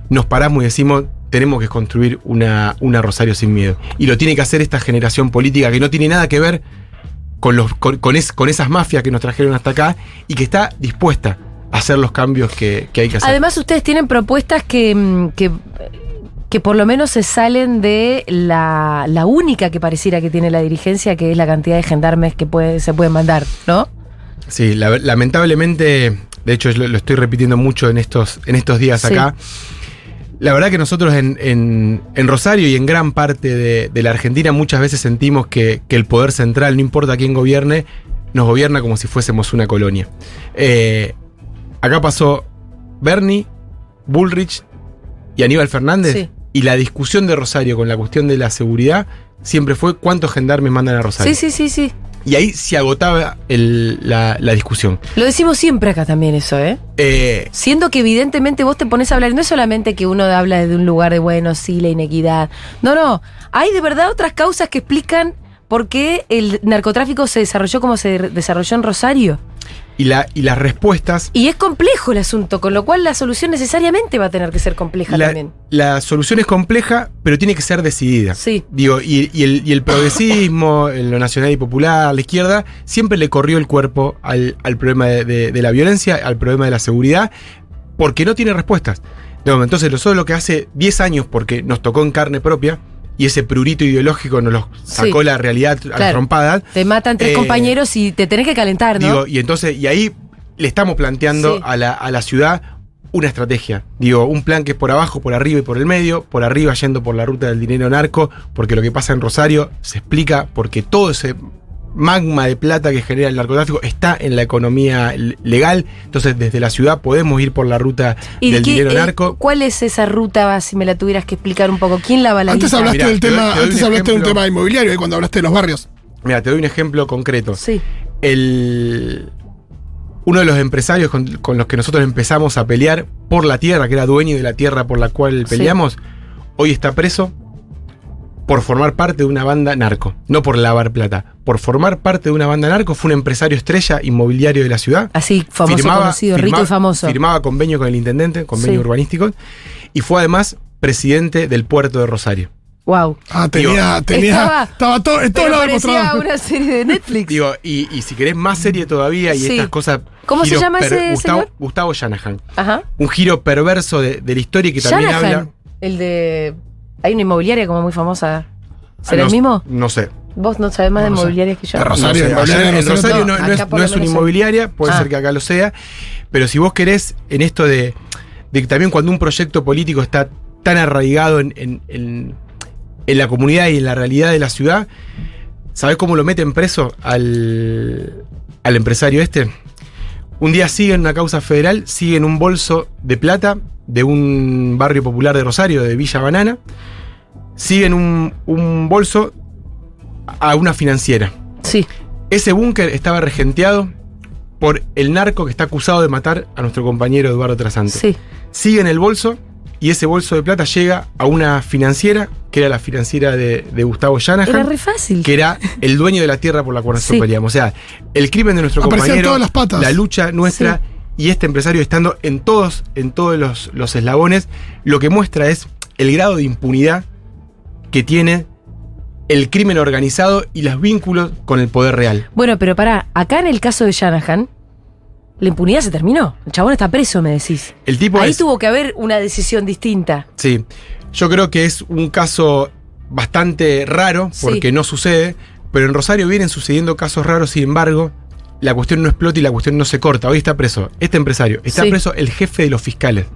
[SPEAKER 3] nos paramos y decimos tenemos que construir una Rosario sin miedo. Y lo tiene que hacer esta generación política que no tiene nada que ver con esas mafias que nos trajeron hasta acá y que está dispuesta a hacer los cambios que hay que hacer.
[SPEAKER 1] Además, ustedes tienen propuestas que por lo menos se salen de la única que pareciera que tiene la dirigencia, que es la cantidad de gendarmes que se pueden mandar, ¿no?
[SPEAKER 3] Sí, lamentablemente, de hecho lo estoy repitiendo mucho en estos días acá. La verdad que nosotros en Rosario y en gran parte de la Argentina muchas veces sentimos que el poder central, no importa quién gobierne, nos gobierna como si fuésemos una colonia. Acá pasó Bernie, Bullrich y Aníbal Fernández.
[SPEAKER 1] Sí.
[SPEAKER 3] Y la discusión de Rosario con la cuestión de la seguridad siempre fue cuántos gendarmes mandan a Rosario.
[SPEAKER 1] Sí.
[SPEAKER 3] Y ahí se agotaba la discusión.
[SPEAKER 1] Lo decimos siempre acá también eso, ¿eh? Siendo que evidentemente vos te pones a hablar, no es solamente que uno habla desde un lugar de, bueno, sí, la inequidad. No, hay de verdad otras causas que explican por qué el narcotráfico se desarrolló como se desarrolló en Rosario.
[SPEAKER 3] Y las respuestas...
[SPEAKER 1] Y es complejo el asunto, con lo cual la solución necesariamente va a tener que ser compleja también.
[SPEAKER 3] La solución es compleja, pero tiene que ser decidida.
[SPEAKER 1] Sí.
[SPEAKER 3] Digo, y el progresismo, lo nacional y popular, la izquierda, siempre le corrió el cuerpo al problema de la violencia, al problema de la seguridad, porque no tiene respuestas. No, entonces, nosotros lo que hace 10 años, porque nos tocó en carne propia, y ese prurito ideológico nos lo sacó la realidad a la trompada.
[SPEAKER 1] Te matan 3 compañeros y te tenés que calentar, ¿no?
[SPEAKER 3] Digo, y ahí le estamos planteando a la ciudad una estrategia. Digo, un plan que es por abajo, por arriba y por el medio. Por arriba yendo por la ruta del dinero narco, porque lo que pasa en Rosario se explica porque todo ese magma de plata que genera el narcotráfico está en la economía legal. Entonces, desde la ciudad podemos ir por la ruta del dinero narco.
[SPEAKER 1] ¿Cuál es esa ruta, si me la tuvieras que explicar un poco? ¿Quién la balaniza?
[SPEAKER 2] Antes hablaste de un tema inmobiliario, cuando hablaste de los barrios.
[SPEAKER 3] Mira, te doy un ejemplo concreto.
[SPEAKER 1] Sí.
[SPEAKER 3] Uno de los empresarios con los que nosotros empezamos a pelear por la tierra, que era dueño de la tierra por la cual peleamos, hoy está preso por formar parte de una banda narco, no por lavar plata. Por formar parte de una banda narco, fue un empresario estrella inmobiliario de la ciudad.
[SPEAKER 1] Así, famoso, conocido, rico y famoso.
[SPEAKER 3] Firmaba convenio con el intendente, convenio urbanístico, y fue además presidente del puerto de Rosario.
[SPEAKER 1] Wow.
[SPEAKER 2] Estaba todo en todo lado
[SPEAKER 1] parecía una serie de Netflix.
[SPEAKER 3] Digo, y si querés más serie todavía y estas cosas.
[SPEAKER 1] ¿Cómo se llama ese señor?
[SPEAKER 3] Gustavo Shanahan.
[SPEAKER 1] Ajá.
[SPEAKER 3] Un giro perverso de la historia que también habla.
[SPEAKER 1] El de. Hay una inmobiliaria como muy famosa. ¿Será el mismo?
[SPEAKER 3] No sé.
[SPEAKER 1] Vos no sabés más de inmobiliarias que yo.
[SPEAKER 2] De Rosario,
[SPEAKER 3] en Rosario no es una inmobiliaria, puede ser que acá lo sea, pero si vos querés, en esto de que también cuando un proyecto político está tan arraigado en la comunidad y en la realidad de la ciudad, ¿sabés cómo lo meten preso al empresario este? Un día siguen una causa federal, siguen un bolso de plata de un barrio popular de Rosario, de Villa Banana, siguen un bolso a una financiera.
[SPEAKER 1] Sí.
[SPEAKER 3] Ese búnker estaba regenteado por el narco que está acusado de matar a nuestro compañero Eduardo Trasante.
[SPEAKER 1] Sí.
[SPEAKER 3] Siguen el bolso y ese bolso de plata llega a una financiera, que era la financiera de Gustavo Shanahan.
[SPEAKER 1] Era re fácil.
[SPEAKER 3] Que era el dueño de la tierra por la cual nosotros peleamos. O sea, el crimen de nuestro
[SPEAKER 2] Aparecían
[SPEAKER 3] compañero,
[SPEAKER 2] todas las patas.
[SPEAKER 3] La lucha nuestra y este empresario estando en todos los eslabones, lo que muestra es el grado de impunidad que tiene el crimen organizado y los vínculos con el poder real.
[SPEAKER 1] Bueno, pero pará, acá en el caso de Shanahan, la impunidad se terminó. El chabón está preso, me decís.
[SPEAKER 3] El tipo
[SPEAKER 1] ahí tuvo que haber una decisión distinta.
[SPEAKER 3] Sí, yo creo que es un caso bastante raro, porque no sucede, pero en Rosario vienen sucediendo casos raros, sin embargo, la cuestión no explota y la cuestión no se corta. Hoy está preso este empresario, está preso el jefe de los fiscales.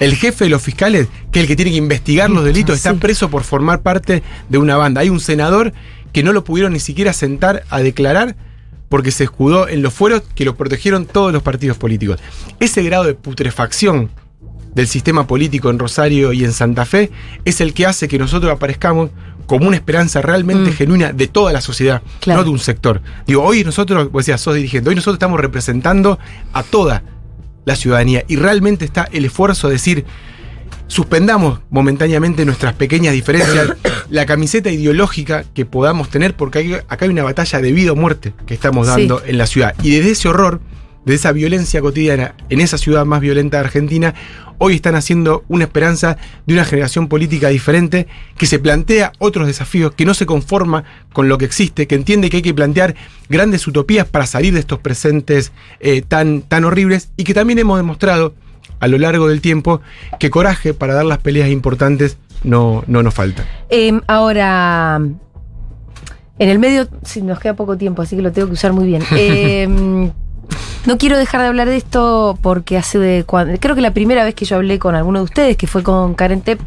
[SPEAKER 3] El jefe de los fiscales, que es el que tiene que investigar los delitos, está preso por formar parte de una banda. Hay un senador que no lo pudieron ni siquiera sentar a declarar porque se escudó en los fueros que lo protegieron todos los partidos políticos. Ese grado de putrefacción del sistema político en Rosario y en Santa Fe es el que hace que nosotros aparezcamos como una esperanza realmente genuina de toda la sociedad, no de un sector. Digo, hoy nosotros, vos decías, sos dirigente, hoy nosotros estamos representando a toda la ciudadanía y realmente está el esfuerzo de decir, suspendamos momentáneamente nuestras pequeñas diferencias, la camiseta ideológica que podamos tener, porque acá hay una batalla de vida o muerte que estamos dando en la ciudad. Y desde ese horror de esa violencia cotidiana en esa ciudad más violenta de Argentina, hoy están haciendo una esperanza de una generación política diferente que se plantea otros desafíos, que no se conforma con lo que existe, que entiende que hay que plantear grandes utopías para salir de estos presentes tan horribles, y que también hemos demostrado a lo largo del tiempo que coraje para dar las peleas importantes no nos falta.
[SPEAKER 1] Ahora, en el medio, sí, nos queda poco tiempo, así que lo tengo que usar muy bien. No quiero dejar de hablar de esto porque creo que la primera vez que yo hablé con alguno de ustedes, que fue con Karen Tepp,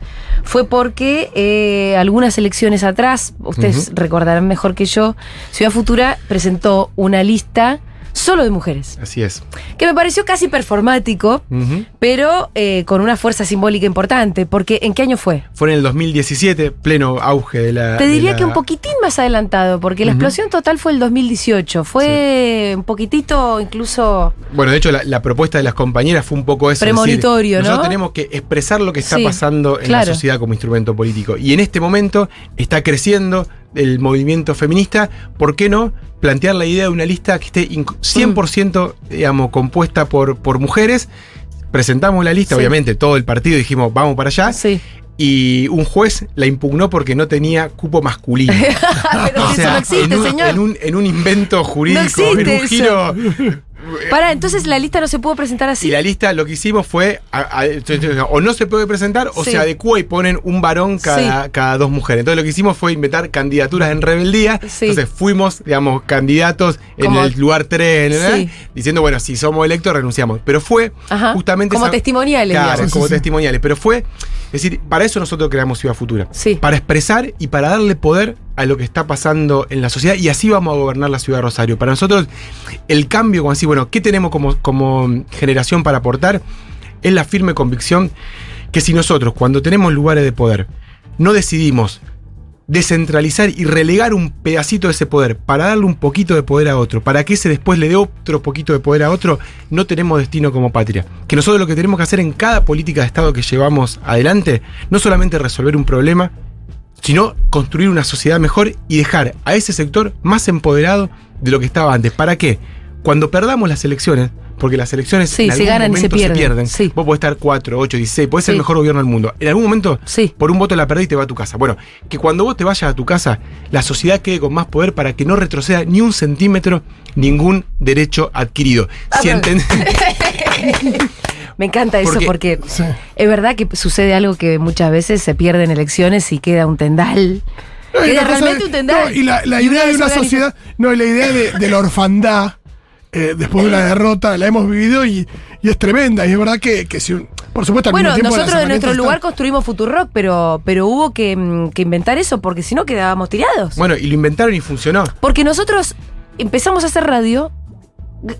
[SPEAKER 1] fue porque algunas elecciones atrás, ustedes recordarán mejor que yo, Ciudad Futura presentó una lista solo de mujeres.
[SPEAKER 3] Así es.
[SPEAKER 1] Que me pareció casi performático, pero con una fuerza simbólica importante, porque ¿en qué año fue?
[SPEAKER 3] Fue en el 2017, pleno auge de la...
[SPEAKER 1] Te diría que un poquitín más adelantado, porque la explosión total fue el 2018, fue un poquitito incluso...
[SPEAKER 3] Bueno, de hecho la propuesta de las compañeras fue un poco eso.
[SPEAKER 1] Premonitorio,
[SPEAKER 3] es decir,
[SPEAKER 1] ¿no?
[SPEAKER 3] Nosotros tenemos que expresar lo que está pasando en la sociedad como instrumento político. Y en este momento está creciendo el movimiento feminista. ¿Por qué no plantear la idea de una lista que esté 100% digamos, compuesta por mujeres? Presentamos la lista, obviamente, todo el partido dijimos, vamos para allá.
[SPEAKER 1] Sí.
[SPEAKER 3] Y un juez la impugnó porque no tenía cupo masculino.
[SPEAKER 1] Pero
[SPEAKER 3] o sea,
[SPEAKER 1] eso no existe, señor.
[SPEAKER 3] En un invento jurídico,
[SPEAKER 1] no
[SPEAKER 3] en un giro...
[SPEAKER 1] Pará, entonces la lista no se pudo presentar así.
[SPEAKER 3] Y la lista lo que hicimos fue, o no se puede presentar, o se adecua y ponen un varón cada dos mujeres. Entonces lo que hicimos fue inventar candidaturas en rebeldía. Entonces fuimos, digamos, candidatos en el lugar 3, diciendo, bueno, si somos electos renunciamos. Pero fue justamente...
[SPEAKER 1] Como testimoniales.
[SPEAKER 3] Claro,
[SPEAKER 1] digamos.
[SPEAKER 3] como testimoniales. Pero fue, es decir, para eso nosotros creamos Ciudad Futura. Para expresar y para darle poder a lo que está pasando en la sociedad, y así vamos a gobernar la ciudad de Rosario. Para nosotros, el cambio, como así, bueno, ¿qué tenemos como generación para aportar? Es la firme convicción que si nosotros, cuando tenemos lugares de poder, no decidimos descentralizar y relegar un pedacito de ese poder para darle un poquito de poder a otro, para que ese después le dé otro poquito de poder a otro, no tenemos destino como patria. Que nosotros lo que tenemos que hacer en cada política de Estado que llevamos adelante, no solamente resolver un problema, sino construir una sociedad mejor y dejar a ese sector más empoderado de lo que estaba antes. ¿Para qué? Cuando perdamos las elecciones, porque las elecciones en algún
[SPEAKER 1] ganan
[SPEAKER 3] momento
[SPEAKER 1] y se pierden.
[SPEAKER 3] Vos podés estar 4, 8, 16, podés ser el mejor gobierno del mundo. En algún momento, por un voto la perdés y te vas a tu casa. Bueno, que cuando vos te vayas a tu casa, la sociedad quede con más poder para que no retroceda ni un centímetro ningún derecho adquirido.
[SPEAKER 1] Me encanta eso porque es verdad que sucede algo que muchas veces se pierden elecciones y queda un tendal. Queda realmente un tendal.
[SPEAKER 2] No, y la idea de una sociedad, y la idea de la orfandad, después de una derrota, la hemos vivido y es tremenda. Y es verdad que si por supuesto, al mismo tiempo
[SPEAKER 1] nosotros en nuestro lugar construimos Futurock, pero hubo que inventar eso porque si no quedábamos tirados.
[SPEAKER 3] Bueno, y lo inventaron y funcionó.
[SPEAKER 1] Porque nosotros empezamos a hacer radio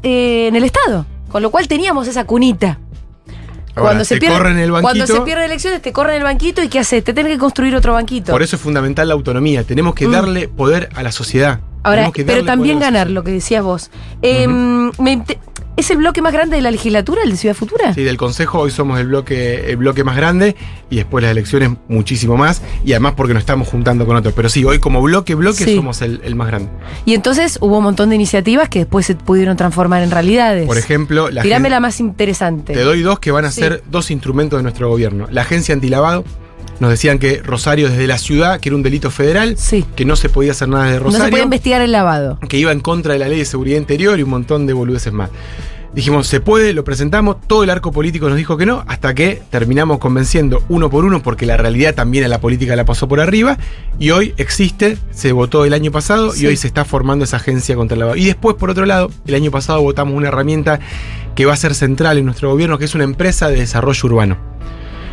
[SPEAKER 1] en el Estado, con lo cual teníamos esa cunita.
[SPEAKER 3] Ahora, cuando se
[SPEAKER 1] pierden elecciones, te corren el banquito y ¿qué haces? Te tenés que construir otro banquito.
[SPEAKER 3] Por eso es fundamental la autonomía. Tenemos que darle poder a la sociedad.
[SPEAKER 1] Ahora, pero también ganar, lo que decías vos. ¿Es el bloque más grande de la legislatura, el de Ciudad Futura?
[SPEAKER 3] Sí, del Consejo hoy somos el bloque más grande y después las elecciones muchísimo más, y además porque nos estamos juntando con otros. Pero sí, hoy como bloque somos el más grande.
[SPEAKER 1] Y entonces hubo un montón de iniciativas que después se pudieron transformar en realidades.
[SPEAKER 3] Por ejemplo,
[SPEAKER 1] tirame la más interesante.
[SPEAKER 3] Te doy dos que van a ser dos instrumentos de nuestro gobierno. La agencia antilavado. Nos decían que Rosario desde la ciudad, que era un delito federal, que no se podía hacer nada desde Rosario.
[SPEAKER 1] No se podía investigar el lavado.
[SPEAKER 3] Que iba en contra de la ley de seguridad interior y un montón de boludeces más. Dijimos, se puede, lo presentamos, todo el arco político nos dijo que no, hasta que terminamos convenciendo uno por uno, porque la realidad también a la política la pasó por arriba, y hoy existe, se votó el año pasado, y hoy se está formando esa agencia contra el lavado. Y después, por otro lado, el año pasado votamos una herramienta que va a ser central en nuestro gobierno, que es una empresa de desarrollo urbano.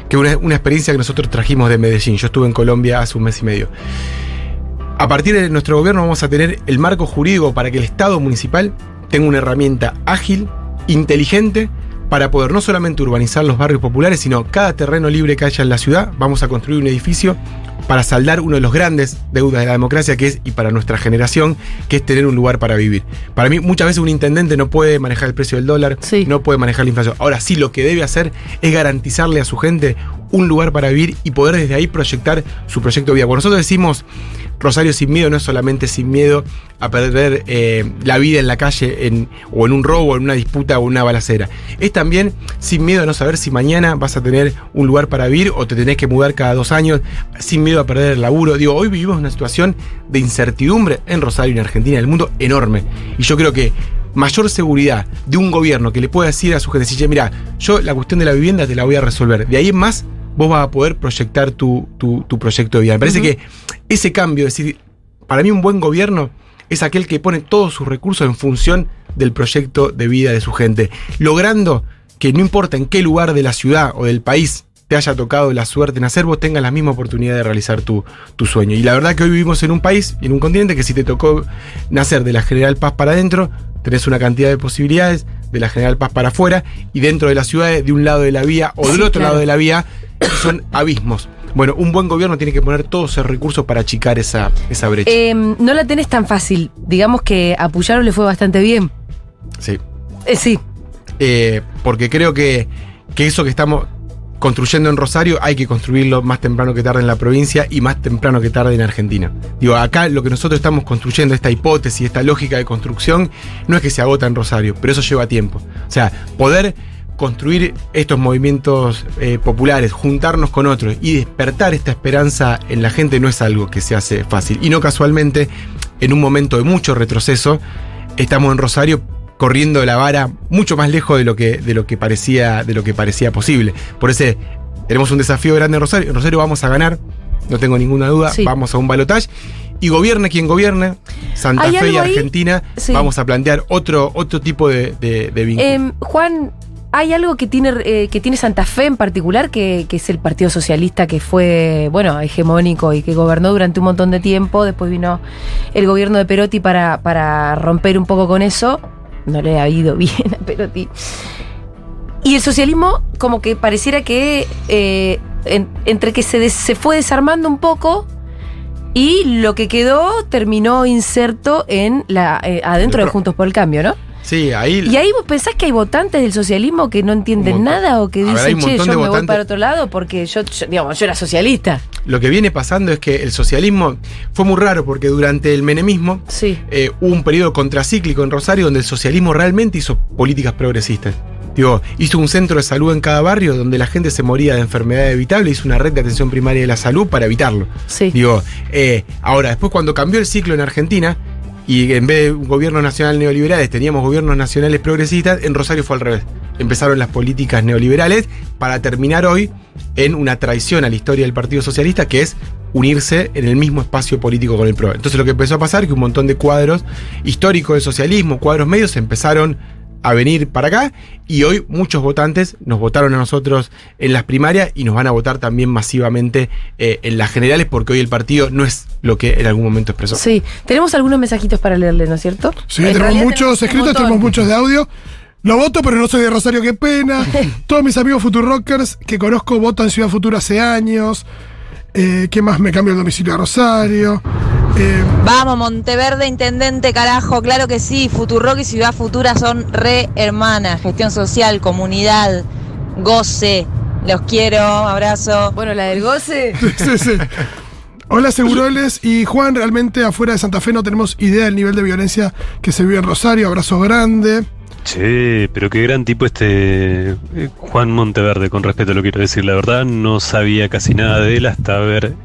[SPEAKER 3] Que es una experiencia que nosotros trajimos de Medellín. Yo estuve en Colombia hace un mes y medio. A partir de nuestro gobierno vamos a tener el marco jurídico para que el Estado municipal tenga una herramienta ágil, inteligente, para poder no solamente urbanizar los barrios populares, sino cada terreno libre que haya en la ciudad, vamos a construir un edificio para saldar uno de los grandes deudas de la democracia, que es, y para nuestra generación, que es tener un lugar para vivir. Para mí, muchas veces un intendente no puede manejar el precio del dólar, no puede manejar la inflación. Ahora sí, lo que debe hacer es garantizarle a su gente un lugar para vivir y poder desde ahí proyectar su proyecto de vida. Cuando nosotros decimos Rosario sin miedo no es solamente sin miedo a perder la vida en la calle o en un robo, en una disputa o una balacera. Es también sin miedo a no saber si mañana vas a tener un lugar para vivir o te tenés que mudar cada 2 años, sin miedo a perder el laburo. Digo, hoy vivimos una situación de incertidumbre en Rosario, en Argentina, en el mundo enorme. Y yo creo que mayor seguridad de un gobierno que le pueda decir a su gente, decir, mira, yo la cuestión de la vivienda te la voy a resolver. De ahí en más, vos vas a poder proyectar tu proyecto de vida. Me parece que ese cambio, es decir, para mí un buen gobierno es aquel que pone todos sus recursos en función del proyecto de vida de su gente, logrando que no importa en qué lugar de la ciudad o del país te haya tocado la suerte de nacer, vos tengas la misma oportunidad de realizar tu sueño. Y la verdad que hoy vivimos en un país y en un continente que si te tocó nacer de la General Paz para adentro, tenés una cantidad de posibilidades, de la General Paz para afuera, y dentro de las ciudades, de un lado de la vía o del otro lado de la vía, son abismos. Bueno, un buen gobierno tiene que poner todos esos recursos para achicar esa brecha.
[SPEAKER 1] No la tenés tan fácil. Digamos que a Puyaro le fue bastante bien.
[SPEAKER 3] Sí.
[SPEAKER 1] Sí.
[SPEAKER 3] Porque creo que eso que estamos construyendo en Rosario hay que construirlo más temprano que tarde en la provincia y más temprano que tarde en Argentina. Digo, acá lo que nosotros estamos construyendo, esta hipótesis, esta lógica de construcción, no es que se agota en Rosario, pero eso lleva tiempo. O sea, poder construir estos movimientos populares, juntarnos con otros y despertar esta esperanza en la gente no es algo que se hace fácil. Y no casualmente, en un momento de mucho retroceso, estamos en Rosario corriendo la vara mucho más lejos de lo que parecía posible. Por eso tenemos un desafío grande en Rosario. En Rosario vamos a ganar, no tengo ninguna duda, sí. Vamos a un balotaje. Y gobierne quien gobierne, Santa Fe y Argentina, sí. Vamos a plantear otro tipo de vínculo.
[SPEAKER 1] Juan, hay algo que tiene Santa Fe en particular, que es el Partido Socialista, que fue, bueno, hegemónico y que gobernó durante un montón de tiempo. Después vino el gobierno de Perotti para romper un poco con eso. No le ha ido bien a Perotti. Y el socialismo como que pareciera que entre que se fue desarmando un poco y lo que quedó terminó inserto en adentro de Juntos por el Cambio, ¿no?
[SPEAKER 3] Sí, ahí.
[SPEAKER 1] ¿Y ahí vos pensás que hay votantes del socialismo que no entienden nada o que dicen, che, yo me voy para otro lado porque yo era socialista?
[SPEAKER 3] Lo que viene pasando es que el socialismo fue muy raro porque durante el menemismo
[SPEAKER 1] sí.
[SPEAKER 3] Hubo un periodo contracíclico en Rosario donde el socialismo realmente hizo políticas progresistas. Digo, hizo un centro de salud en cada barrio donde la gente se moría de enfermedades evitables, hizo una red de atención primaria de la salud para evitarlo.
[SPEAKER 1] Sí.
[SPEAKER 3] Digo, ahora, después cuando cambió el ciclo en Argentina, y en vez de un gobierno nacional neoliberales teníamos gobiernos nacionales progresistas, en Rosario fue al revés. Empezaron las políticas neoliberales para terminar hoy en una traición a la historia del Partido Socialista, que es unirse en el mismo espacio político con el PRO. Entonces lo que empezó a pasar es que un montón de cuadros históricos del socialismo, cuadros medios, empezaron a venir para acá y hoy muchos votantes nos votaron a nosotros en las primarias y nos van a votar también masivamente en las generales porque hoy el partido no es lo que en algún momento expresó.
[SPEAKER 1] Sí, tenemos algunos mensajitos para leerle, ¿no es cierto?
[SPEAKER 2] Sí, tenemos muchos escritos, tenemos muchos de audio. Lo voto, pero no soy de Rosario, qué pena. Todos mis amigos futurockers que conozco votan Ciudad Futura hace años. ¿Qué más? Me cambio el domicilio a Rosario.
[SPEAKER 4] Vamos, Monteverde, intendente, carajo, claro que sí. Futurock y Ciudad Futura son re hermanas. Gestión social, comunidad, goce. Los quiero, abrazo.
[SPEAKER 1] Bueno, la del goce.
[SPEAKER 2] Sí. Hola, Seguroles. Y Juan, realmente afuera de Santa Fe no tenemos idea del nivel de violencia que se vive en Rosario. Abrazo grande.
[SPEAKER 5] Che, pero qué gran tipo Juan Monteverde, con respeto lo quiero decir. La verdad no sabía casi nada de él hasta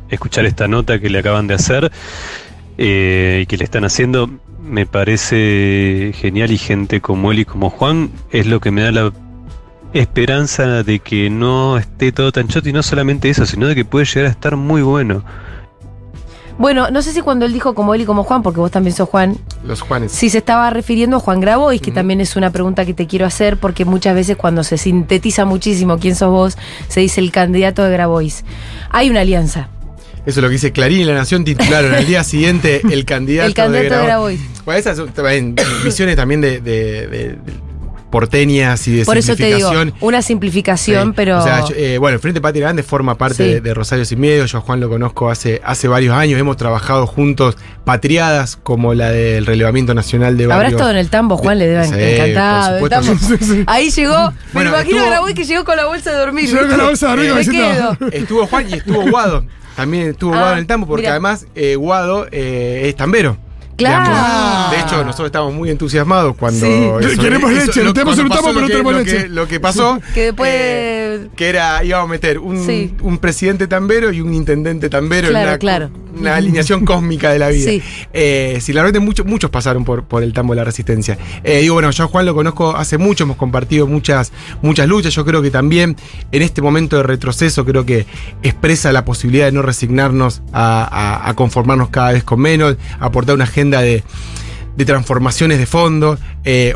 [SPEAKER 5] escuchar esta nota que le acaban de hacer y que le están haciendo. Me parece genial y gente como él y como Juan es lo que me da la esperanza de que no esté todo tan choto y no solamente eso, sino de que puede llegar a estar muy bueno.
[SPEAKER 1] Bueno, no sé si cuando él dijo como él y como Juan, porque vos también sos Juan.
[SPEAKER 3] Los Juanes.
[SPEAKER 1] Sí, se estaba refiriendo a Juan Grabois, que también es una pregunta que te quiero hacer, porque muchas veces cuando se sintetiza muchísimo quién sos vos, se dice el candidato de Grabois. Hay una alianza.
[SPEAKER 3] Eso es lo que dice Clarín y La Nación, titularon al día siguiente el candidato de Grabois. Bueno, esas son también visiones también de porteñas y de
[SPEAKER 1] Por eso te
[SPEAKER 3] simplificación.
[SPEAKER 1] digo, una simplificación,
[SPEAKER 3] Sí.
[SPEAKER 1] pero...
[SPEAKER 3] O sea, bueno, el Frente Patria Grande forma parte
[SPEAKER 1] Sí.
[SPEAKER 3] de Rosario Sin Miedo. Yo a Juan lo conozco hace varios años. Hemos trabajado juntos patriadas como la del relevamiento nacional de
[SPEAKER 1] Habrá
[SPEAKER 3] barrios.
[SPEAKER 1] estado en el tambo, Juan, le deben
[SPEAKER 3] Sí,
[SPEAKER 1] encantar.
[SPEAKER 3] por
[SPEAKER 1] el
[SPEAKER 3] supuesto.
[SPEAKER 1] tambo. Ahí llegó,
[SPEAKER 3] Bueno,
[SPEAKER 1] me imagino
[SPEAKER 3] estuvo-
[SPEAKER 1] a Grabois que llegó con la bolsa de dormir.
[SPEAKER 2] Llegó con
[SPEAKER 1] ¿viste?
[SPEAKER 2] la bolsa de dormir,
[SPEAKER 1] Me
[SPEAKER 2] como diciendo,
[SPEAKER 1] quedo.
[SPEAKER 3] Estuvo Juan y estuvo Guado. También estuvo
[SPEAKER 1] Ah,
[SPEAKER 3] Guado en el tambo, porque
[SPEAKER 1] mira.
[SPEAKER 3] además Guado es tambero.
[SPEAKER 1] Claro.
[SPEAKER 3] Digamos. De hecho, nosotros estábamos muy entusiasmados cuando.
[SPEAKER 1] Sí.
[SPEAKER 2] Queremos leche, no tenemos
[SPEAKER 3] cuando
[SPEAKER 2] un
[SPEAKER 3] pasó
[SPEAKER 2] tambo, pero
[SPEAKER 3] lo que-
[SPEAKER 2] tenemos
[SPEAKER 3] lo
[SPEAKER 2] leche.
[SPEAKER 3] que- Lo que pasó.
[SPEAKER 1] Que después...
[SPEAKER 3] que era, íbamos a meter
[SPEAKER 1] Sí.
[SPEAKER 3] un presidente tambero y un intendente tambero
[SPEAKER 1] Claro,
[SPEAKER 3] en
[SPEAKER 1] claro.
[SPEAKER 3] una alineación cósmica de la vida.
[SPEAKER 1] Sí.
[SPEAKER 3] Si la verdad muchos pasaron por el tambo de la resistencia. Digo, bueno, yo a Juan lo conozco hace mucho, hemos compartido muchas luchas. Yo creo que también en este momento de retroceso creo que expresa la posibilidad de no resignarnos a conformarnos cada vez con menos, a aportar una agenda de transformaciones de fondo.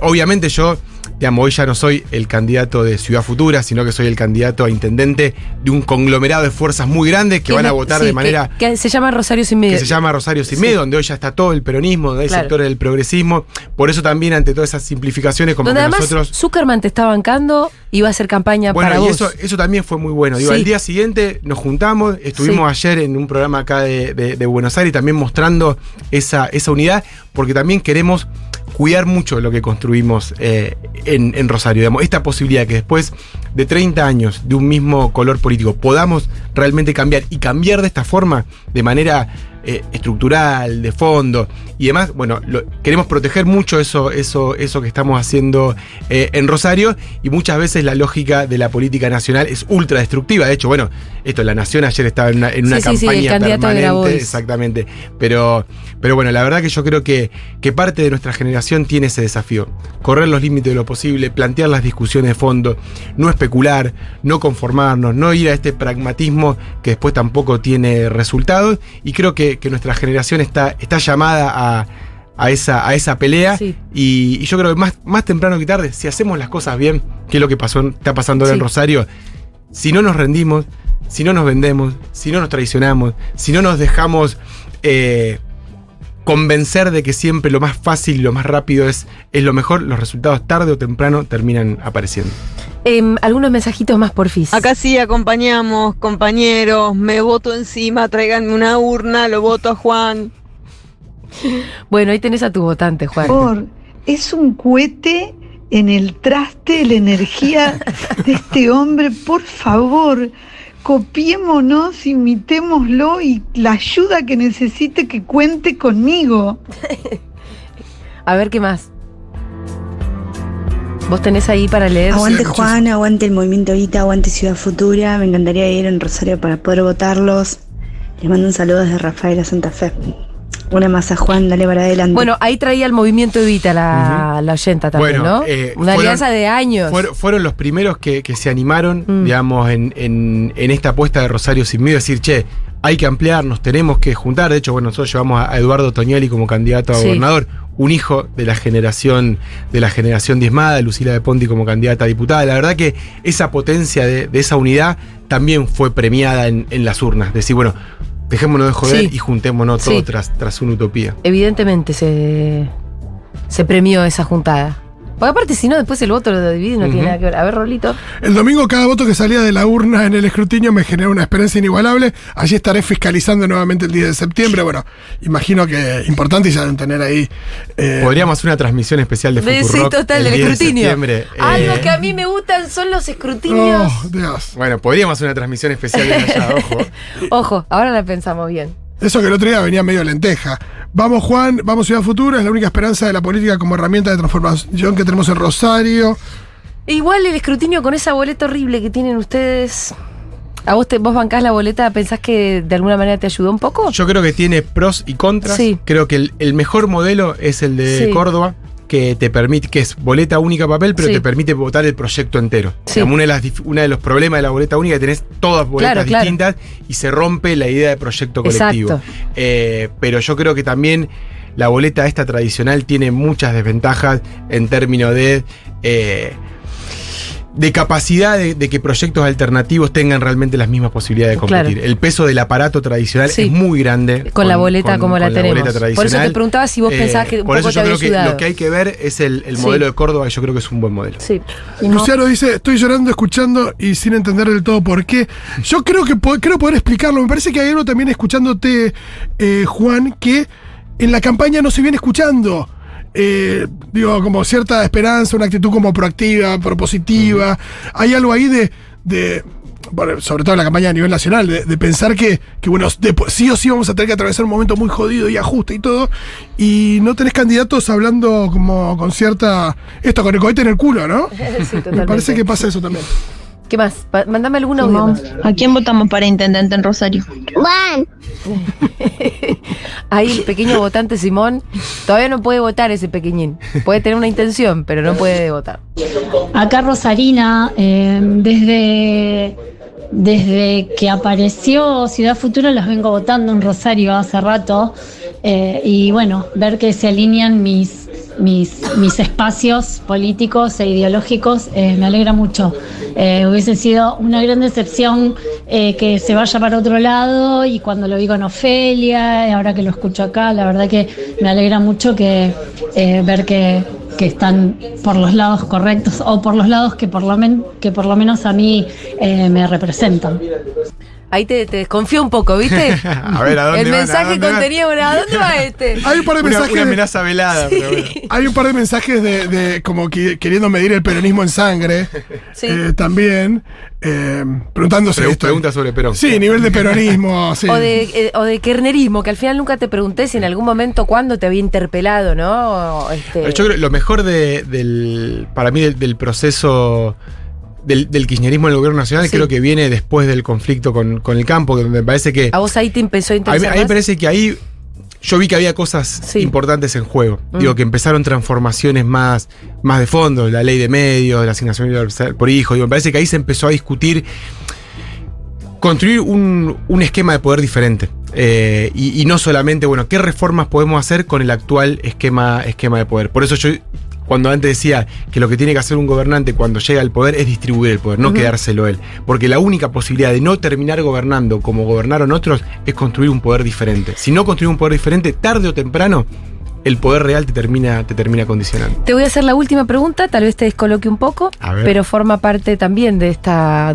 [SPEAKER 3] Obviamente yo, digamos, hoy ya no soy el candidato de Ciudad Futura, sino que soy el candidato a intendente de un conglomerado de fuerzas muy grandes que van a votar
[SPEAKER 1] sí,
[SPEAKER 3] de manera...
[SPEAKER 1] que se llama Rosario Sin Miedo.
[SPEAKER 3] que se llama Rosario Sin
[SPEAKER 1] Sí.
[SPEAKER 3] Miedo, donde hoy ya está todo el peronismo, donde hay
[SPEAKER 1] Claro.
[SPEAKER 3] sectores del progresismo. Por eso también ante todas esas simplificaciones como
[SPEAKER 1] Donde
[SPEAKER 3] que
[SPEAKER 1] además
[SPEAKER 3] nosotros...
[SPEAKER 1] Zuckerman te está bancando y va a hacer campaña
[SPEAKER 3] Bueno,
[SPEAKER 1] para
[SPEAKER 3] y
[SPEAKER 1] vos.
[SPEAKER 3] eso también fue muy bueno. Digo,
[SPEAKER 1] Sí.
[SPEAKER 3] al día siguiente nos juntamos, estuvimos ayer en un programa acá de Buenos Aires también mostrando esa unidad, porque también queremos cuidar mucho lo que construimos en Rosario. Digamos, esta posibilidad que después de 30 años de un mismo color político podamos realmente cambiar y cambiar de esta forma, de manera estructural, de fondo y demás. Bueno, queremos proteger mucho eso que estamos haciendo en Rosario, y muchas veces la lógica de la política nacional es ultra destructiva. De hecho, bueno, La Nación ayer estaba en una
[SPEAKER 1] Sí, sí, sí,
[SPEAKER 3] campaña
[SPEAKER 1] el candidato de
[SPEAKER 3] permanente.
[SPEAKER 1] Grabois.
[SPEAKER 3] Exactamente. Pero bueno, la verdad que yo creo que parte de nuestra generación tiene ese desafío. Correr los límites de lo posible, plantear las discusiones de fondo, no especular, no conformarnos, no ir a este pragmatismo que después tampoco tiene resultados. Y creo que nuestra generación está llamada a esa pelea.
[SPEAKER 1] Sí.
[SPEAKER 3] Y yo creo que más temprano que tarde, si hacemos las cosas bien, que es lo que está pasando ahora
[SPEAKER 1] Sí.
[SPEAKER 3] en Rosario, si no nos rendimos, si no nos vendemos, si no nos traicionamos, si no nos dejamos convencer de que siempre lo más fácil y lo más rápido es lo mejor, los resultados tarde o temprano terminan apareciendo.
[SPEAKER 1] Algunos mensajitos más, porfis.
[SPEAKER 6] Acá sí acompañamos, compañeros, me voto encima, tráiganme una urna, lo voto a Juan.
[SPEAKER 1] Bueno, ahí tenés a tu votante, Juan.
[SPEAKER 7] Es un cohete en el traste la energía de este hombre. Por favor, copiémonos, imitémoslo y la ayuda que necesite que cuente conmigo.
[SPEAKER 1] A ver qué más. ¿Vos tenés ahí para leer?
[SPEAKER 8] Aguante
[SPEAKER 2] Sí,
[SPEAKER 8] Juan, aguante el movimiento Vita, aguante Ciudad Futura. Me encantaría ir en Rosario para poder votarlos. Les mando un saludo desde Rafaela, Santa Fe. Una masa, Juan, dale para adelante.
[SPEAKER 1] Bueno, ahí traía el movimiento Evita la oyenta también,
[SPEAKER 3] Bueno,
[SPEAKER 1] ¿no? Una
[SPEAKER 3] fueron-
[SPEAKER 1] alianza de años.
[SPEAKER 3] Fueron los primeros que se animaron, digamos, en esta apuesta de Rosario Sin Miedo, decir, che, hay que ampliarnos, tenemos que juntar. De hecho, bueno, nosotros llevamos a Eduardo Toñoli como candidato a
[SPEAKER 1] Sí.
[SPEAKER 3] gobernador, un hijo de la generación diezmada, Lucila de Ponti como candidata a diputada. La verdad que esa potencia de esa unidad también fue premiada en las urnas. Decir, bueno, dejémonos de joder
[SPEAKER 1] Sí.
[SPEAKER 3] y juntémonos
[SPEAKER 1] Sí.
[SPEAKER 3] todos tras una utopía.
[SPEAKER 1] Evidentemente se premió esa juntada. Porque aparte, si no, después el voto lo divide y no tiene nada que ver. A ver, Rolito.
[SPEAKER 2] El domingo cada voto que salía de la urna en el escrutinio me generó una experiencia inigualable. Allí estaré fiscalizando nuevamente el 10 de septiembre. Bueno, imagino que importante y ya deben tener ahí.
[SPEAKER 3] Podríamos hacer una transmisión especial de
[SPEAKER 1] Sí,
[SPEAKER 3] Futurock
[SPEAKER 1] total,
[SPEAKER 3] el
[SPEAKER 1] del
[SPEAKER 3] 10 de
[SPEAKER 1] escrutinio.
[SPEAKER 3] septiembre.
[SPEAKER 1] Algo que a mí me gustan son los escrutinios.
[SPEAKER 2] Oh, Dios.
[SPEAKER 3] Bueno, podríamos hacer una transmisión especial de allá, ojo.
[SPEAKER 1] Ojo, ahora la pensamos bien.
[SPEAKER 2] Eso que el otro día venía medio lenteja. Vamos, Juan, vamos Ciudad Futura, es la única esperanza de la política como herramienta de transformación que tenemos en Rosario.
[SPEAKER 1] Igual el escrutinio con esa boleta horrible que tienen ustedes. ¿A vos bancás la boleta? ¿Pensás que de alguna manera te ayudó un poco?
[SPEAKER 3] Yo creo que tiene pros y contras.
[SPEAKER 1] Sí.
[SPEAKER 3] Creo que el mejor modelo es el de
[SPEAKER 1] Sí.
[SPEAKER 3] Córdoba, que te permite, que es boleta única papel, pero
[SPEAKER 1] Sí.
[SPEAKER 3] te permite votar el proyecto entero.
[SPEAKER 1] Sí.
[SPEAKER 3] Digamos, uno de los problemas de la boleta única es que tenés todas boletas
[SPEAKER 1] Claro.
[SPEAKER 3] distintas y se rompe la idea de proyecto colectivo.
[SPEAKER 1] Exacto.
[SPEAKER 3] Pero yo creo que también la boleta esta tradicional tiene muchas desventajas en términos de de capacidad de que proyectos alternativos tengan realmente las mismas posibilidades de competir.
[SPEAKER 1] Claro.
[SPEAKER 3] El peso del aparato tradicional
[SPEAKER 1] Sí.
[SPEAKER 3] es muy grande.
[SPEAKER 1] Con la boleta como la tenemos.
[SPEAKER 3] Boleta tradicional.
[SPEAKER 1] Por eso te preguntaba si vos pensabas que un
[SPEAKER 3] por
[SPEAKER 1] poco
[SPEAKER 3] eso
[SPEAKER 1] te
[SPEAKER 3] yo
[SPEAKER 1] había
[SPEAKER 3] creo que
[SPEAKER 1] ayudado.
[SPEAKER 3] lo que hay que ver es el
[SPEAKER 1] Sí.
[SPEAKER 3] modelo de Córdoba, que yo creo que es un buen modelo.
[SPEAKER 1] Sí. Y no-
[SPEAKER 2] Luciano dice, estoy llorando, escuchando y sin entender del todo por qué. Yo creo que creo poder explicarlo. Me parece que hay algo también escuchándote, Juan, que en la campaña no se viene escuchando. Digo, como cierta esperanza, una actitud como proactiva, propositiva. Hay algo ahí bueno, sobre todo en la campaña a nivel nacional, de pensar que bueno, sí o sí vamos a tener que atravesar un momento muy jodido y ajuste y todo, y no tenés candidatos hablando como con cierta... Esto, con el cohete en el culo, ¿no?
[SPEAKER 1] Sí,
[SPEAKER 2] Me
[SPEAKER 1] totalmente.
[SPEAKER 2] parece que pasa eso también.
[SPEAKER 1] ¿Qué más? Mándame algún audio más.
[SPEAKER 6] ¿A quién votamos para intendente en Rosario?
[SPEAKER 1] Ahí el pequeño votante Simón todavía no puede votar, ese pequeñín. Puede tener una intención, pero no puede votar.
[SPEAKER 9] Acá Rosarina, desde que apareció Ciudad Futura los vengo votando en Rosario hace rato, y bueno, ver que se alinean mis espacios políticos e ideológicos me alegra mucho. Hubiese sido una gran decepción que se vaya para otro lado, y cuando lo vi con Ofelia, y ahora que lo escucho acá, la verdad que me alegra mucho que ver que están por los lados correctos, o por los lados que por lo menos a mí me representan.
[SPEAKER 1] Ahí te desconfío un poco, ¿viste?
[SPEAKER 3] A ver, ¿a dónde
[SPEAKER 1] el
[SPEAKER 3] van?
[SPEAKER 1] mensaje
[SPEAKER 3] ¿A dónde van?
[SPEAKER 1] contenía ¿a dónde va este?
[SPEAKER 2] Hay un par de mensajes.
[SPEAKER 3] Una amenaza velada, pero bueno.
[SPEAKER 2] Hay un par de mensajes de como queriendo medir el peronismo en sangre.
[SPEAKER 1] Sí.
[SPEAKER 2] También. Preguntándose esto.
[SPEAKER 3] Pregunta sobre Perón.
[SPEAKER 2] Sí, nivel de peronismo. Sí.
[SPEAKER 1] O de kernerismo, que al final nunca te pregunté si en algún momento cuándo te había interpelado, ¿no?
[SPEAKER 3] Yo creo que lo mejor para mí del proceso del kirchnerismo en el gobierno nacional,
[SPEAKER 1] Sí.
[SPEAKER 3] creo que viene después del conflicto con el campo, que me parece que...
[SPEAKER 1] ¿A vos ahí te empezó a
[SPEAKER 3] A mí
[SPEAKER 1] interesar
[SPEAKER 3] me
[SPEAKER 1] más?
[SPEAKER 3] parece que ahí yo vi que había cosas
[SPEAKER 1] Sí.
[SPEAKER 3] importantes en juego. Digo, que empezaron transformaciones más de fondo, la ley de medios, la asignación universal por hijo. Digo, me parece que ahí se empezó a discutir construir un esquema de poder diferente. Y no solamente, bueno, qué reformas podemos hacer con el actual esquema de poder. Por eso yo, cuando antes decía que lo que tiene que hacer un gobernante cuando llega al poder es distribuir el poder, no quedárselo él. Porque la única posibilidad de no terminar gobernando como gobernaron otros es construir un poder diferente. Si no construir un poder diferente, tarde o temprano, el poder real te termina condicionando.
[SPEAKER 1] Te voy a hacer la última pregunta, tal vez te descoloque un poco,
[SPEAKER 3] A ver.
[SPEAKER 1] pero forma parte también de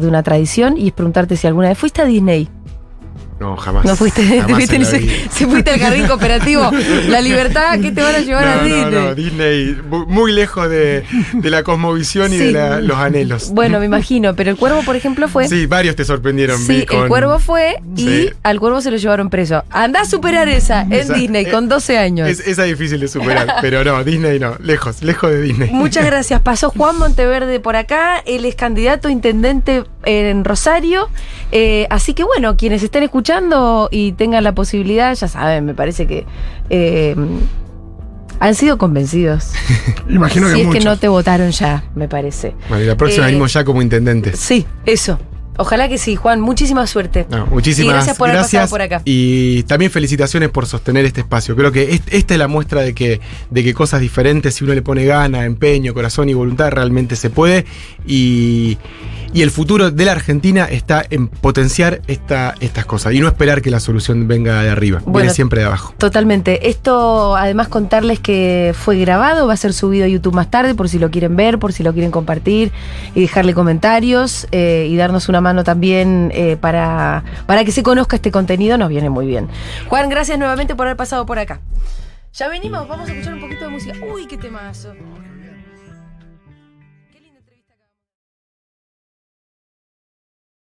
[SPEAKER 1] una tradición, y es preguntarte si alguna vez fuiste a Disney.
[SPEAKER 3] No, jamás.
[SPEAKER 1] No fuiste,
[SPEAKER 3] Jamás en la
[SPEAKER 1] si
[SPEAKER 3] vida.
[SPEAKER 1] fuiste al jardín cooperativo, la libertad, ¿qué te van a llevar a Disney?
[SPEAKER 3] No, Disney, muy lejos de la cosmovisión y
[SPEAKER 1] Sí.
[SPEAKER 3] de los anhelos.
[SPEAKER 1] Bueno, me imagino, pero el Cuervo, por ejemplo, fue.
[SPEAKER 3] Sí, varios te sorprendieron.
[SPEAKER 1] Sí, el Cuervo fue y
[SPEAKER 3] Sí.
[SPEAKER 1] al Cuervo se lo llevaron preso. Andá a superar esa en
[SPEAKER 3] Esa-
[SPEAKER 1] Disney con 12 años.
[SPEAKER 3] Esa es difícil de superar, pero no, Disney no, lejos de Disney.
[SPEAKER 1] Muchas gracias. Pasó Juan Monteverde por acá. Él es candidato a intendente en Rosario. Así que bueno, quienes estén escuchando y tengan la posibilidad, ya saben, me parece que han sido convencidos.
[SPEAKER 2] Imagino
[SPEAKER 1] Si
[SPEAKER 2] que
[SPEAKER 1] es que
[SPEAKER 2] muchos.
[SPEAKER 1] no te votaron ya, me parece.
[SPEAKER 3] Bueno, y la próxima venimos ya como intendentes.
[SPEAKER 1] Sí, eso. Ojalá que sí, Juan. Muchísima suerte.
[SPEAKER 3] No, muchísimas
[SPEAKER 1] Y gracias por haber pasado por acá.
[SPEAKER 3] Y también felicitaciones por sostener este espacio. Creo que esta es la muestra de que cosas diferentes, si uno le pone gana, empeño, corazón y voluntad, realmente se puede. Y el futuro de la Argentina está en potenciar estas cosas y no esperar que la solución venga de arriba,
[SPEAKER 1] Bueno,
[SPEAKER 3] viene siempre de abajo.
[SPEAKER 1] Totalmente. Esto, además, contarles que fue grabado, va a ser subido a YouTube más tarde, por si lo quieren ver, por si lo quieren compartir y dejarle comentarios y darnos una mano también para que se conozca este contenido, nos viene muy bien. Juan, gracias nuevamente por haber pasado por acá. Ya venimos, vamos a escuchar un poquito de música. Uy, qué temazo.